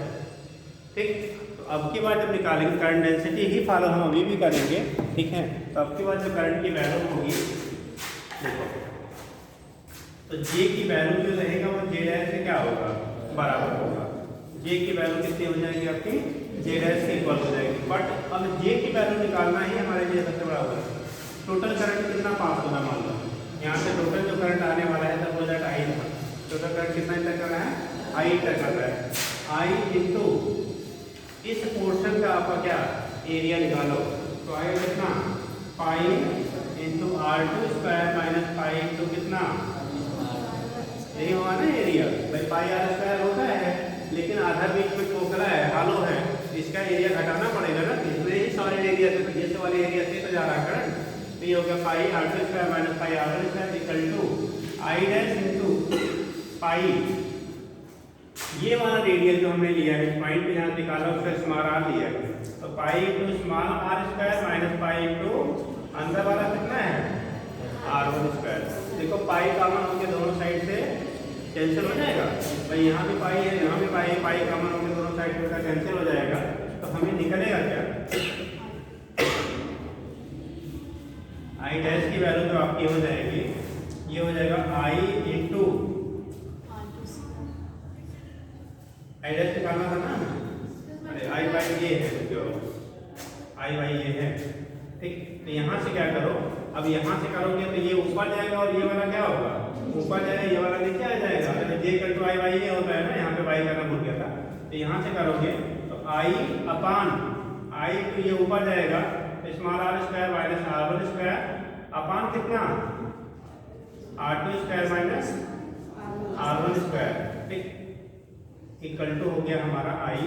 ठीक। तो अब की बार जब निकालेंगे करंट डेंसिटी ही फॉलो हम अभी भी करेंगे, ठीक है। तो अब की बार जो करंट की वैल्यू होगी देखो, तो जे की वैल्यू जो रहेगा वो जे डैश से क्या होगा, बराबर होगा। जे की वैल्यू कितनी हो जाएगी आपकी, जे डैश के इक्वल हो जाएगी। बट अब जे की वैल्यू निकालना ही हमारे लिए सबसे बड़ा होगा। टोटल करंट कितना पास होगा, मान लो यहाँ से टोटल जो करंट आने वाला है तब हो जाएगा आई था। टोटल करंट कितना तक कर रहा है, आई तक कर रहा है। आई इंटू इस पोर्शन का आपका क्या एरिया निकालो, तो आई कितना pi into R2 square minus pi into कितना, यही होगा ना एरिया भाई। पाई R स्क्वायर होता है लेकिन आधा बीच में खोखला है, हालो है, इसका एरिया घटाना पड़ेगा ना। इसमें ही सॉलिड एरिया से, ये वाले एरिया से तो जा रहा है करंट। तो ये हो गया pi R2 square minus pi R1 square equal to I dash into pi, ये वाला रेडियस जो हमने लिया है इस पॉइंट पे यहाँ निकाला, उसका स्मॉल r लिया है। तो पाई into small r square minus pi into अंदर वाला कितना है R1 स्क्वायर। देखो पाई कॉमन होकर दोनों साइड से कैंसिल हो जाएगा भाई, यहाँ भी पाई है, यहाँ भी पाई है, पाई कॉमन होकर दोनों साइड से कैंसिल हो जाएगा। तो हमें निकलेगा क्या, आई डैश की वैल्यू तो आपकी हो जाएगी, ये हो जाएगा आई इंटू आई डैश निकालना था ना, अरे आई बाई ये है, जो आई बाई ये है, ठीक। तो यहाँ से क्या करो, अब यहाँ से करोगे तो ये ऊपर जाएगा और ये वाला क्या होगा, ऊपर जाएगा, ये वाला नीचे आ जाएगा। तो J equal to I by ये होता है ना, यहाँ पे बाई करना भूल गया था। तो यहाँ से करोगे तो आई अपान आई, तो ये ऊपर जाएगा small r square minus R1 square upon कितना R2 square minus R1 square, ठीक। इक्वल टू हो गया हमारा आई,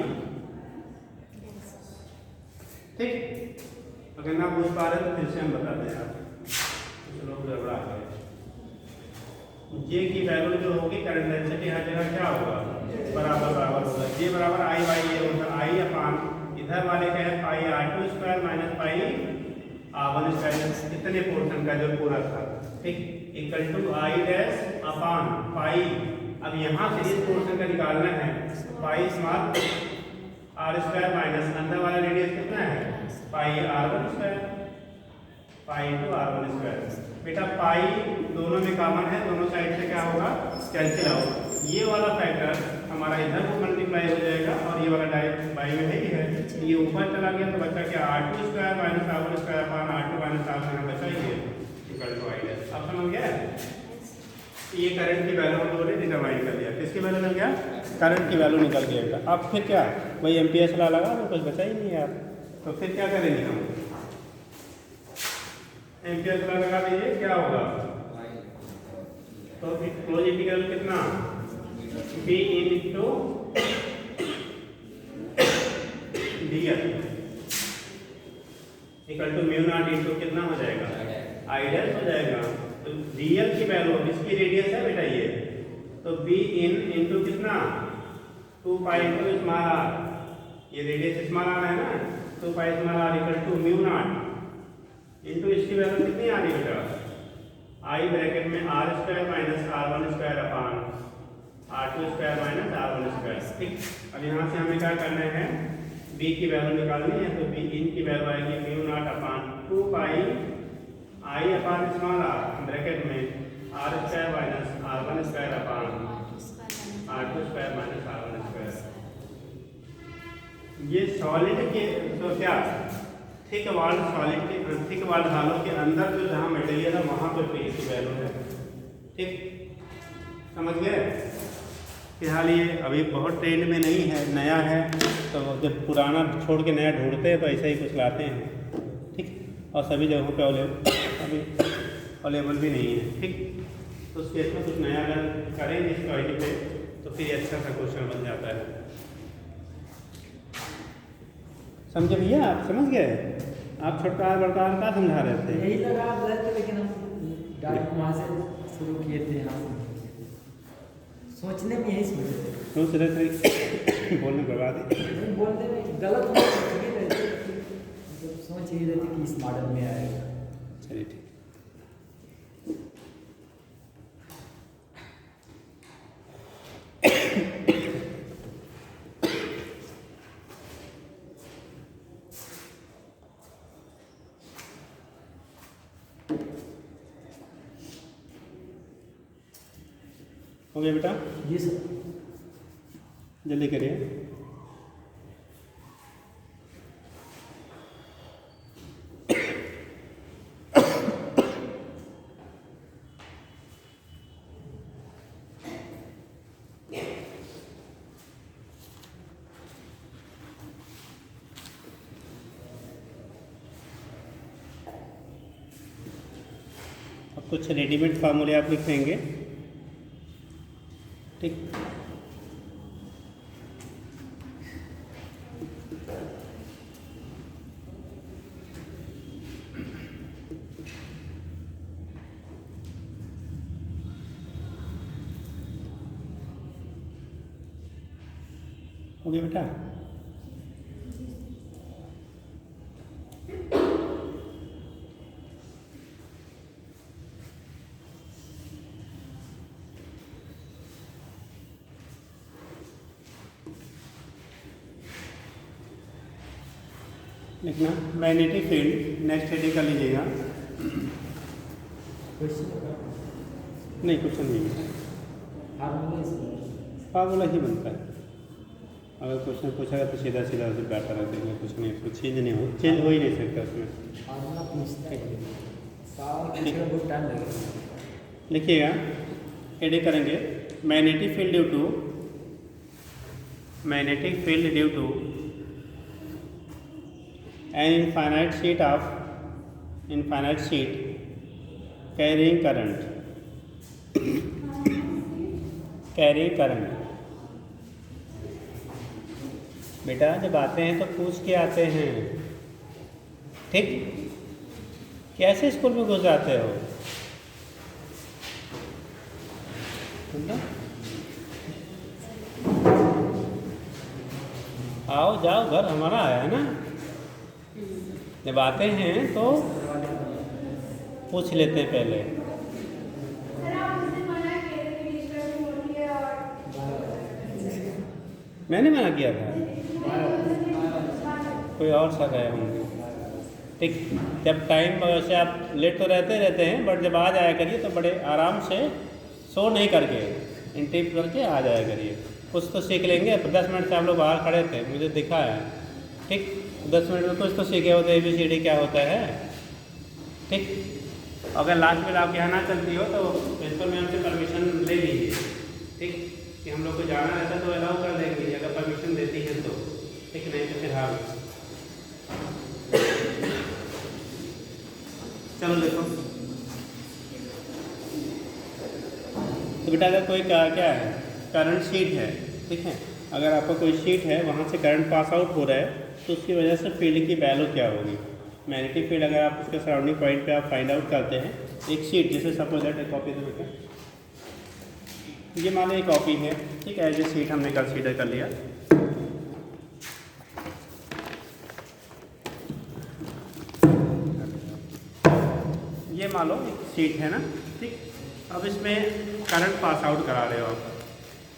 ठीक। अगर ना पूछ पा रहे तो फिर से हम बता दें आप, कुछ लोग गड़बड़ा गए। जे की वैल्यू जो होगी करंट डेंसिटी हर जगह क्या होगा, बराबर बराबर होगा। जे बराबर आई बाई ये होगा, आई अपान इधर वाले क्या है pi R2 square minus pi R1 square, इतने पोर्शन का जो पूरा था, ठीक। Equal to I dash upon pi, अब यहाँ से इस पोर्शन का निकालना है, pi small R square minus अंदर वाला रेडियस कितना है pi R1 square, pi into R1 square. बेटा पाई दोनों में कॉमन है, दोनों साइड से क्या होगा, कैंसिल आउट। ये वाला फैक्टर हमारा इधर को मल्टीप्लाई हो जाएगा और ये वाला डायरेक्ट बाई में है ही है, ये ऊपर चला गया तो बचा क्या R2 square minus R1 square upon R2 minus R1 बचा ही है इक्वल टू आई डैश। अब समझ गया, ये करंट की वैल्यू हम लोगों ने डिटरमाइन कर दिया। किसकी वैल्यू निकल गया, करंट की वैल्यू निकल गया। अब फिर क्या भाई एम्पियर ला लगा, तो कुछ बचा ही नहीं यार। तो तो फिर क्या करेंगे हम? एम्पियर का लगा दीजिए, क्या होगा? तो क्लोज इंटीग्रल कितना? B in into d l equal to mu not into कितना हो जाएगा? आई डैश हो जाएगा। तो डीएल की वैल्यू, इसकी रेडियस है बेटा ये, तो बी इन इंटू कितना? 2 पाई इंटू स्मॉल आर, ये रेडियस स्मॉल आर है ना, 2 pi small are equal to mu not into इसकी वैल्यू कितनी आ रही है बेटा? आई ब्रैकेट में are square minus are one square upon are two square minus are one square. ठीक, अब यहाँ से हमें क्या करना है? बी की वैल्यू निकालनी है, तो बी इन की वैल्यू आएगी mu not upon 2 pi I upon small R bracket में are square minus are one square upon are two square minus are one square. ये सॉलिड के तो क्या थिक वाल सॉलिड के थिक वाल हालों के अंदर जो जहाँ मटेरियल है वहाँ पर पी की वैल्यू है। ठीक, समझ गए? फिलहाल ये अभी बहुत ट्रेंड में नहीं है, नया है, तो जब पुराना छोड़ के नया ढूंढते हैं तो ऐसा ही कुछ लाते हैं। ठीक, और सभी जगहों पे अवेलेबल भी नहीं है। ठीक, तो उस केस में कुछ नया अगर करेंगे इस टॉपिक पे तो फिर अच्छा सा क्वेश्चन बन जाता है। समझे भैया? आप समझ गए? आप छोटा बड़का क्या समझा रहे थे? यही लगा गलत, लेकिन हम डायरेक्ट वहाँ से शुरू किए थे, यहाँ से सोचने में यही सोच रहे थे बोलने बर्बाद है, बोलने में गलत सोच ही रहे थे, मतलब सोच ही रहे थे कि इस मॉडल में आएगा। चलिए ठीक। हो गया बेटा? जी सर। जल्दी करिए। अब कुछ रेडीमेड फार्मूले आप लिख लेंगे। ठीक, हो गया बेटा? लिखना मैग्नेटिक फील्ड, नेक्स्ट हेडिंग कर लीजिएगा। नहीं, क्वेश्चन नहीं है, फार्मूला ही बनता है। अगर क्वेश्चन पूछेगा तो सीधा सीधा से बैठा रख देंगे, कुछ नहीं, कुछ चेंज नहीं हो, चेंज हो ही नहीं सकता उसमें। फार्मूला पूछता है, बहुत टाइम लगेगा। लिखिएगा, हेडिंग करेंगे magnetic field due to an infinite sheet carrying current। बेटा जब आते हैं तो पूछ के आते हैं। ठीक, कैसे स्कूल में घुस जाते हो? आओ जाओ, घर हमारा आया है ना। जब आते हैं तो पूछ लेते हैं पहले। मैंने मना किया था, कोई और सा गए होंगे। ठीक, जब टाइम वैसे आप लेट तो रहते हैं, बट जब आ जाया करिए तो बड़े आराम से सो नहीं करके इंटिप करके आ जाया करिए। कुछ तो सीख लेंगे। 10 मिनट से आप लोग बाहर खड़े थे, मुझे दिखा है। ठीक, 10 मिनट में कुछ तो सीखे होते ABCD क्या होता है। ठीक, अगर लास्ट में आप यहाँ ना चलती हो तो प्रिंसिपल मैम से परमिशन ले लीजिए। ठीक, कि हम लोग को जाना रहता तो अलाउ कर देंगे अगर परमिशन देती है तो। ठीक, नहीं तो फिर हाँ। चलो देखो, तो बेटा अगर कोई क्या है करंट शीट है, ठीक है, अगर आपका कोई शीट है वहाँ से करंट पास आउट हो रहा है तो उसकी वजह से फील्ड की वैल्यू क्या होगी, मैग्नेटिक फील्ड अगर आप उसके सराउंडिंग पॉइंट पे आप फाइंड आउट करते हैं। एक शीट जैसे सपोज दैट एक कॉपी दे बेटा, ये मान लो एक कॉपी है, ठीक है, एज ए शीट हमने कंसीडर कर लिया। ये मान लो एक शीट है ना, ठीक, अब इसमें करंट पास आउट करा रहे हो आप,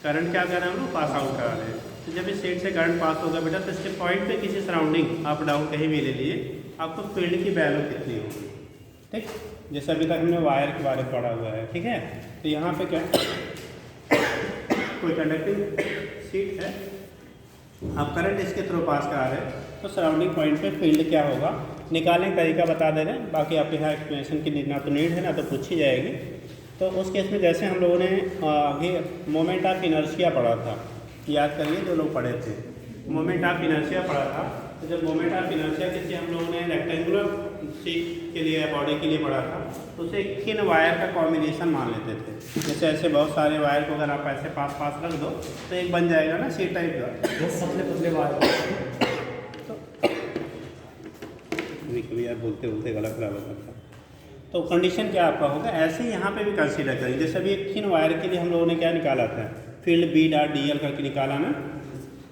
करंट क्या कर रहे हैं हम लोग, पास आउट करा रहे हैं। तो जब इस शीट से करंट पास होगा बेटा तो इसके पॉइंट पे किसी सराउंडिंग अप डाउन कहीं भी ले लिए, आपको फील्ड की वैल्यू कितनी होगी, ठीक, जैसे अभी तक हमने वायर के बारे में पढ़ा हुआ है, ठीक है। तो यहाँ पे क्या कोई कंडक्टिंग शीट है, आप करंट इसके थ्रू पास करा रहे हैं तो सराउंडिंग पॉइंट पे फील्ड क्या होगा निकालने का तरीका बता दे रहे हैं। बाकी आपके यहाँ एक्सप्लेनेशन की ना तो नीड है ना तो पूछी जाएगी। तो उस केस में जैसे हम लोगों ने आगे मोमेंट ऑफ इनर्शिया पढ़ा था, याद करिए जो लोग पढ़े थे, मोमेंट ऑफ इनर्शिया पढ़ा था। तो जब मोमेंट ऑफ इनर्शिया किसी हम लोगों ने रेक्टेंगुलर शीट के लिए बॉडी के लिए पढ़ा था तो उसे एक थिन वायर का कॉम्बिनेशन मान लेते थे। जैसे ऐसे बहुत सारे वायर को अगर आप ऐसे पास पास रख दो तो एक बन जाएगा ना शीट टाइप का, बहुत पतले पतले वायर। कभी यार बोलते बोलते गला खराब हो जाता है। तो कंडीशन क्या आपका होगा, ऐसे ही यहाँ पे भी कंसीडर करेंगे। जैसे अभी एक थिन वायर के लिए हम लोगों ने क्या निकाला था, field b dot D l करके निकाला ना,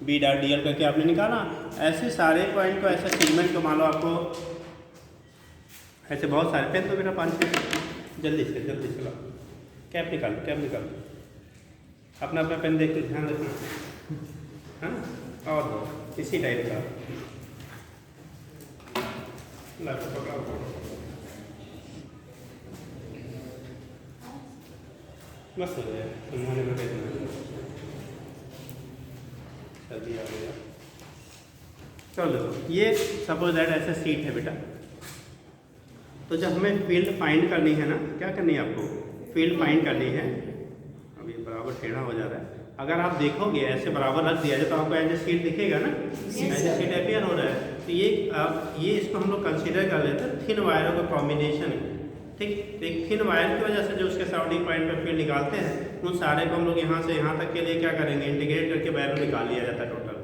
बी डॉट डी एल करके आपने निकाला। ऐसे सारे पॉइंट को, ऐसे सेगमेंट को मान लो आपको ऐसे बहुत सारे पेन तो बेटा 5-6 जल्दी से चलो, कैप निकालो, कैप निकालो, अपना अपना पेन देख के ध्यान रखना, हाँ, और इसी टाइप का मस्त हो जाए तुम्हारे में सर्दी आ गया। चलो ये सपोज दैट ऐसा सीट है बेटा, तो जब हमें फील्ड फाइंड करनी है ना, क्या करनी है आपको, फील्ड फाइंड करनी है। अभी बराबर टेढ़ा हो जा रहा है, अगर आप देखोगे ऐसे बराबर रख दिया जाए तो आपको ऐसे सीट दिखेगा ना, ऐसे सीट अपियर हो रहा है। तो ये इसको हम लोग कंसीडर कर लेते हैं थिन वायरों का कॉम्बिनेशन, ठीक। तो एक थिन वायर की वजह से जो उसके सराउंडिंग पॉइंट पर फील्ड निकालते हैं, उन सारे को हम लोग यहाँ से यहाँ तक के लिए क्या करेंगे, इंटीग्रेट करके वैल्यू निकाल लिया जाता है। टोटल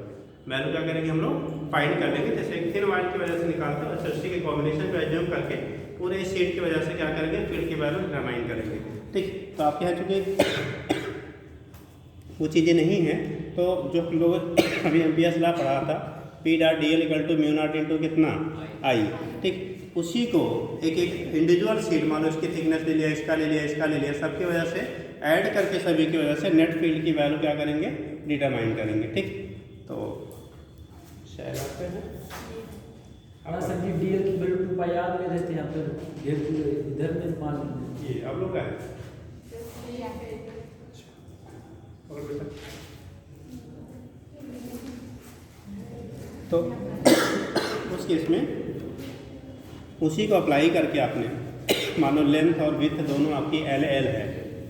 वैल्यू क्या करेंगे हम लोग फाइंड कर लेंगे। जैसे एक थिन वायर की वजह से निकालते हैं, उसी के कॉम्बिनेशन को एज्यूम करके पूरे सीट की वजह से क्या करेंगे, फील्ड की वैल्यू डिटरमाइन करेंगे, ठीक। तो आपके यहाँ चूँकि वो चीज़ें नहीं हैं तो जो हम लोग अभी एम्पियर्स लॉ पढ़ा था, p dot D L equal to mu not into कितना आई, ठीक, उसी को एक एक इंडिविजुअल सीट मान लो इसकी थिकनेस ले लिया, इसका ले लिया, इसका ले लिया, सबकी वजह से ऐड करके सभी की वजह से नेट फील्ड की वैल्यू क्या करेंगे, डिटरमाइन करेंगे, ठीक। तो शायद आते हैं हाँ सर जी, डी एल की वैल्यू 2 पाई याद में रहते हैं, फिर इधर में मान लेंगे। ये आप लोग का है और बेटा, तो उस केस में उसी को अप्लाई करके आपने मान लो लेंथ और विड्थ दोनों आपकी एल एल है,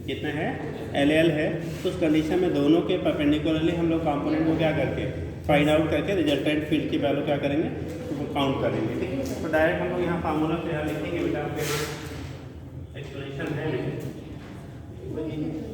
कितना है, एल एल है। तो उस कंडीशन में दोनों के परपेंडिकुलरली हम लोग कंपोनेंट को क्या करके फाइंड आउट करके रिजल्टेंट फील्ड की वैल्यू क्या करेंगे, तो काउंट करेंगे, ठीक है। तो डायरेक्ट हम लोग यहाँ फार्मूला पे लिखेंगे बेटा, आपके यहाँ एक्सप्लेनेशन है नहीं।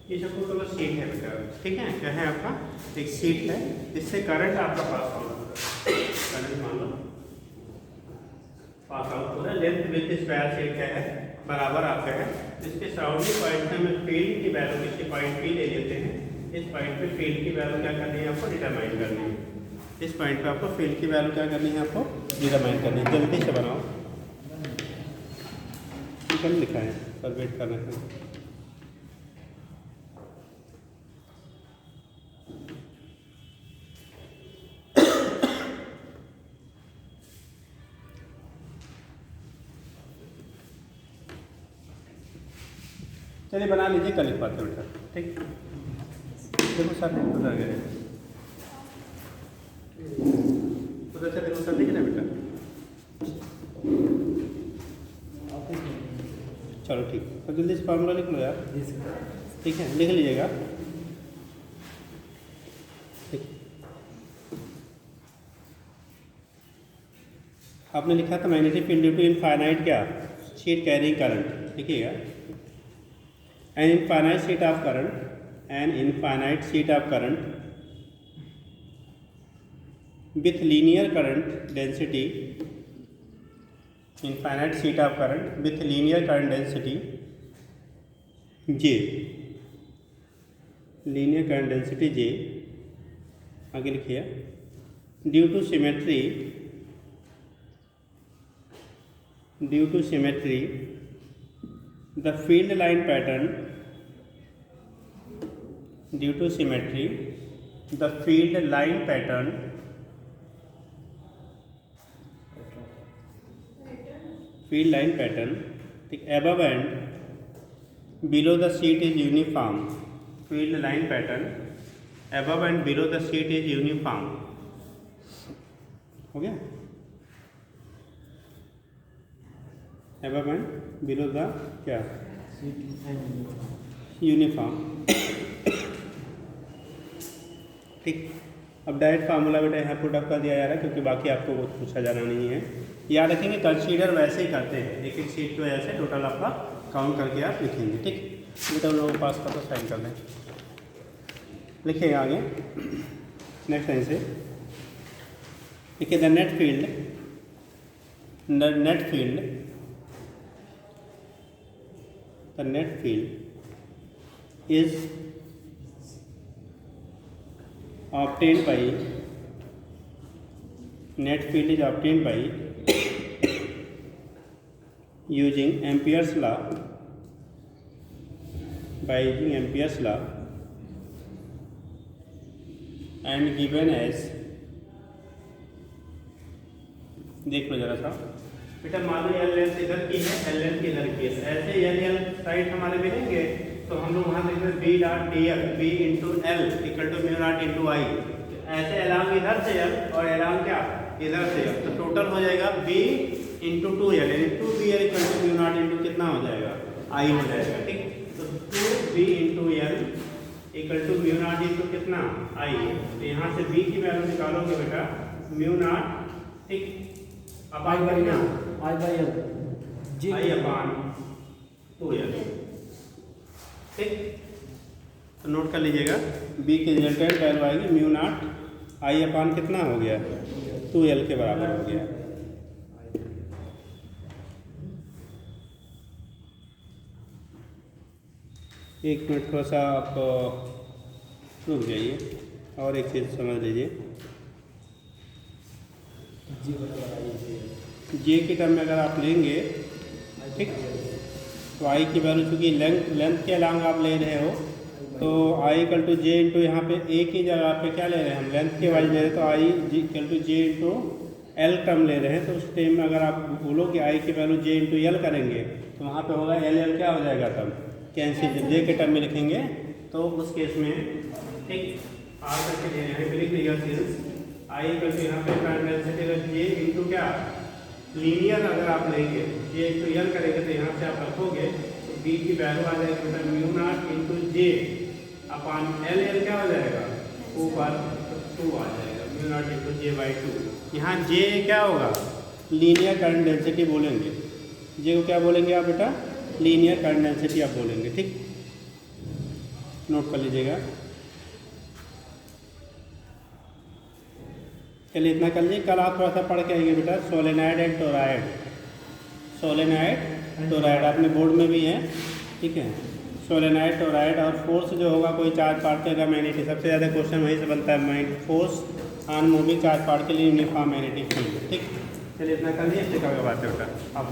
ये सबको तो बस सीट है बेटा, ठीक है। क्या है आपका, एक सीट है, इससे करंट आपका पास आउट हो रहा है, करंट मान लो पास आउट हो रहा है। लेंथ विथ स्क्वायर सीट क्या है, बराबर आपका है। इसके सराउंडिंग पॉइंट से हमें फील्ड की वैल्यू किसी पॉइंट पी ले लेते हैं। इस पॉइंट पे फील्ड की वैल्यू क्या करनी है आपको, डिटरमाइन करनी है। इस पॉइंट पे आपको फील्ड की वैल्यू क्या करनी है, आपको डिटरमाइन करनी है। जल्दी से बनाओ, कम लिखा है पर वेट करना है। चलिए बना लीजिए, कल लिख पाते बेटा। ठीक, देखो सर उधर गए, उधर से देखो सर, देखिए ना बेटा। चलो ठीक, तो जल्दी से फार्मूला लिख लो यार, ठीक है, लिख लीजिएगा। ठीक, आपने लिखा था magnetic field due to infinite क्या, शीट कैरिंग करंट, लिखिएगा। An infinite sheet of current, an infinite sheet of current with linear current density, infinite sheet of current with linear current density J, linear current density J, आगे लिखिए, due to symmetry the field line pattern, due to symmetry the field line pattern ठीक, above and below the sheet is uniform, field line pattern above and below the sheet is uniform, हो गया, above and below the क्या, uniform. ठीक, अब direct formula बेटा यहाँ put up कर दिया जा रहा है, क्योंकि बाकी आपको कुछ पूछा जाना नहीं है। याद रखेंगे, कंसीडर वैसे ही करते हैं, एक एक शीट की वजह से टोटल आपका काउंट करके आप लिखेंगे। ठीक, बेटा उन लोगों के पास का तो साइन कर दें, लिखिएगा आगे नेक्स्ट लाइन से, देखिए the net field is obtained by using Ampere's law, and given as, देख लो जरा सा बेटा, मान लो एल लेंथ इधर की है, एल लेंथ इधर की है, ऐसे एल साइड हमारे मिलेंगे तो हम लोग वहाँ देखते हैं B dot D L, B into L equal to mu not into I, ऐसे एलांग इधर से एल और एलांग क्या इधर से एल, तो टोटल हो जाएगा बी इंटू टू एल, यानी two b l equal to mu not into कितना हो जाएगा, आई हो जाएगा। ठीक, तो two b into L equal to mu not into कितना आई, तो यहाँ से बी की वैल्यू निकालोगे बेटा म्यू नॉट, ठीक, अपान करना आई अपान टू एल। ठीक, तो नोट कर लीजिएगा, बी की रिजल्टेंट वैल्यू आएगी म्यू नॉट आई अपान कितना हो गया, 2l के बराबर हो गया। एक मिनट थोड़ा सा आप रुक जाइए और एक चीज़ समझ लीजिए, जे की टर्म में अगर आप लेंगे, ठीक, तो आई की वैल्यू चूँकि लेंथ के अलांग आप ले रहे हो, तो I equal to J into यहाँ पे ए की जगह पे क्या ले रहे हैं हम, लेंथ के वाइज ले रहे हैं, तो I equal to J into L term ले रहे हैं। तो उस टाइम में अगर आप बोलो कि आई की वैल्यू जे इंटू एल करेंगे तो वहाँ पे होगा एल एल क्या हो जाएगा, तब कैंसिल, जब जे के टर्म में लिखेंगे तो उस केस में, ठीक, आर करके ले रहे हैं, लिख लीजिएगा सिंस आई इक्वल टू यहाँ पे जे इंटू क्या लीनियर अगर आप लेंगे, जे इंटू एल करेंगे तो यहाँ से आप रखोगे तो बी की वैल्यू आ जाएगी बेटा म्यू नॉट इंटू जे अपान एल एल क्या हो जाएगा, ऊपर 2 आ जाएगा, mu naught into J by 2। यहाँ जे क्या होगा, लीनियर करंट डेंसिटी बोलेंगे, जे को क्या बोलेंगे आप बेटा, लीनियर करंट डेंसिटी आप बोलेंगे। ठीक, नोट कर लीजिएगा, चलिए इतना कर लीजिए। कल आप थोड़ा सा पढ़ के आइए बेटा, सोलेनाइड एंड टोराइड आपने बोर्ड में भी है, ठीक है, सोलेनाइड टोराइड। और फोर्स जो होगा कोई चार्ज पार्टिकल का मैग्नेटिक, सबसे ज़्यादा क्वेश्चन वहीं से बनता है, force on moving charge particle in uniform magnetic field. ठीक, चलिए इतना कर लीजिए, इससे कब बात है बेटा आप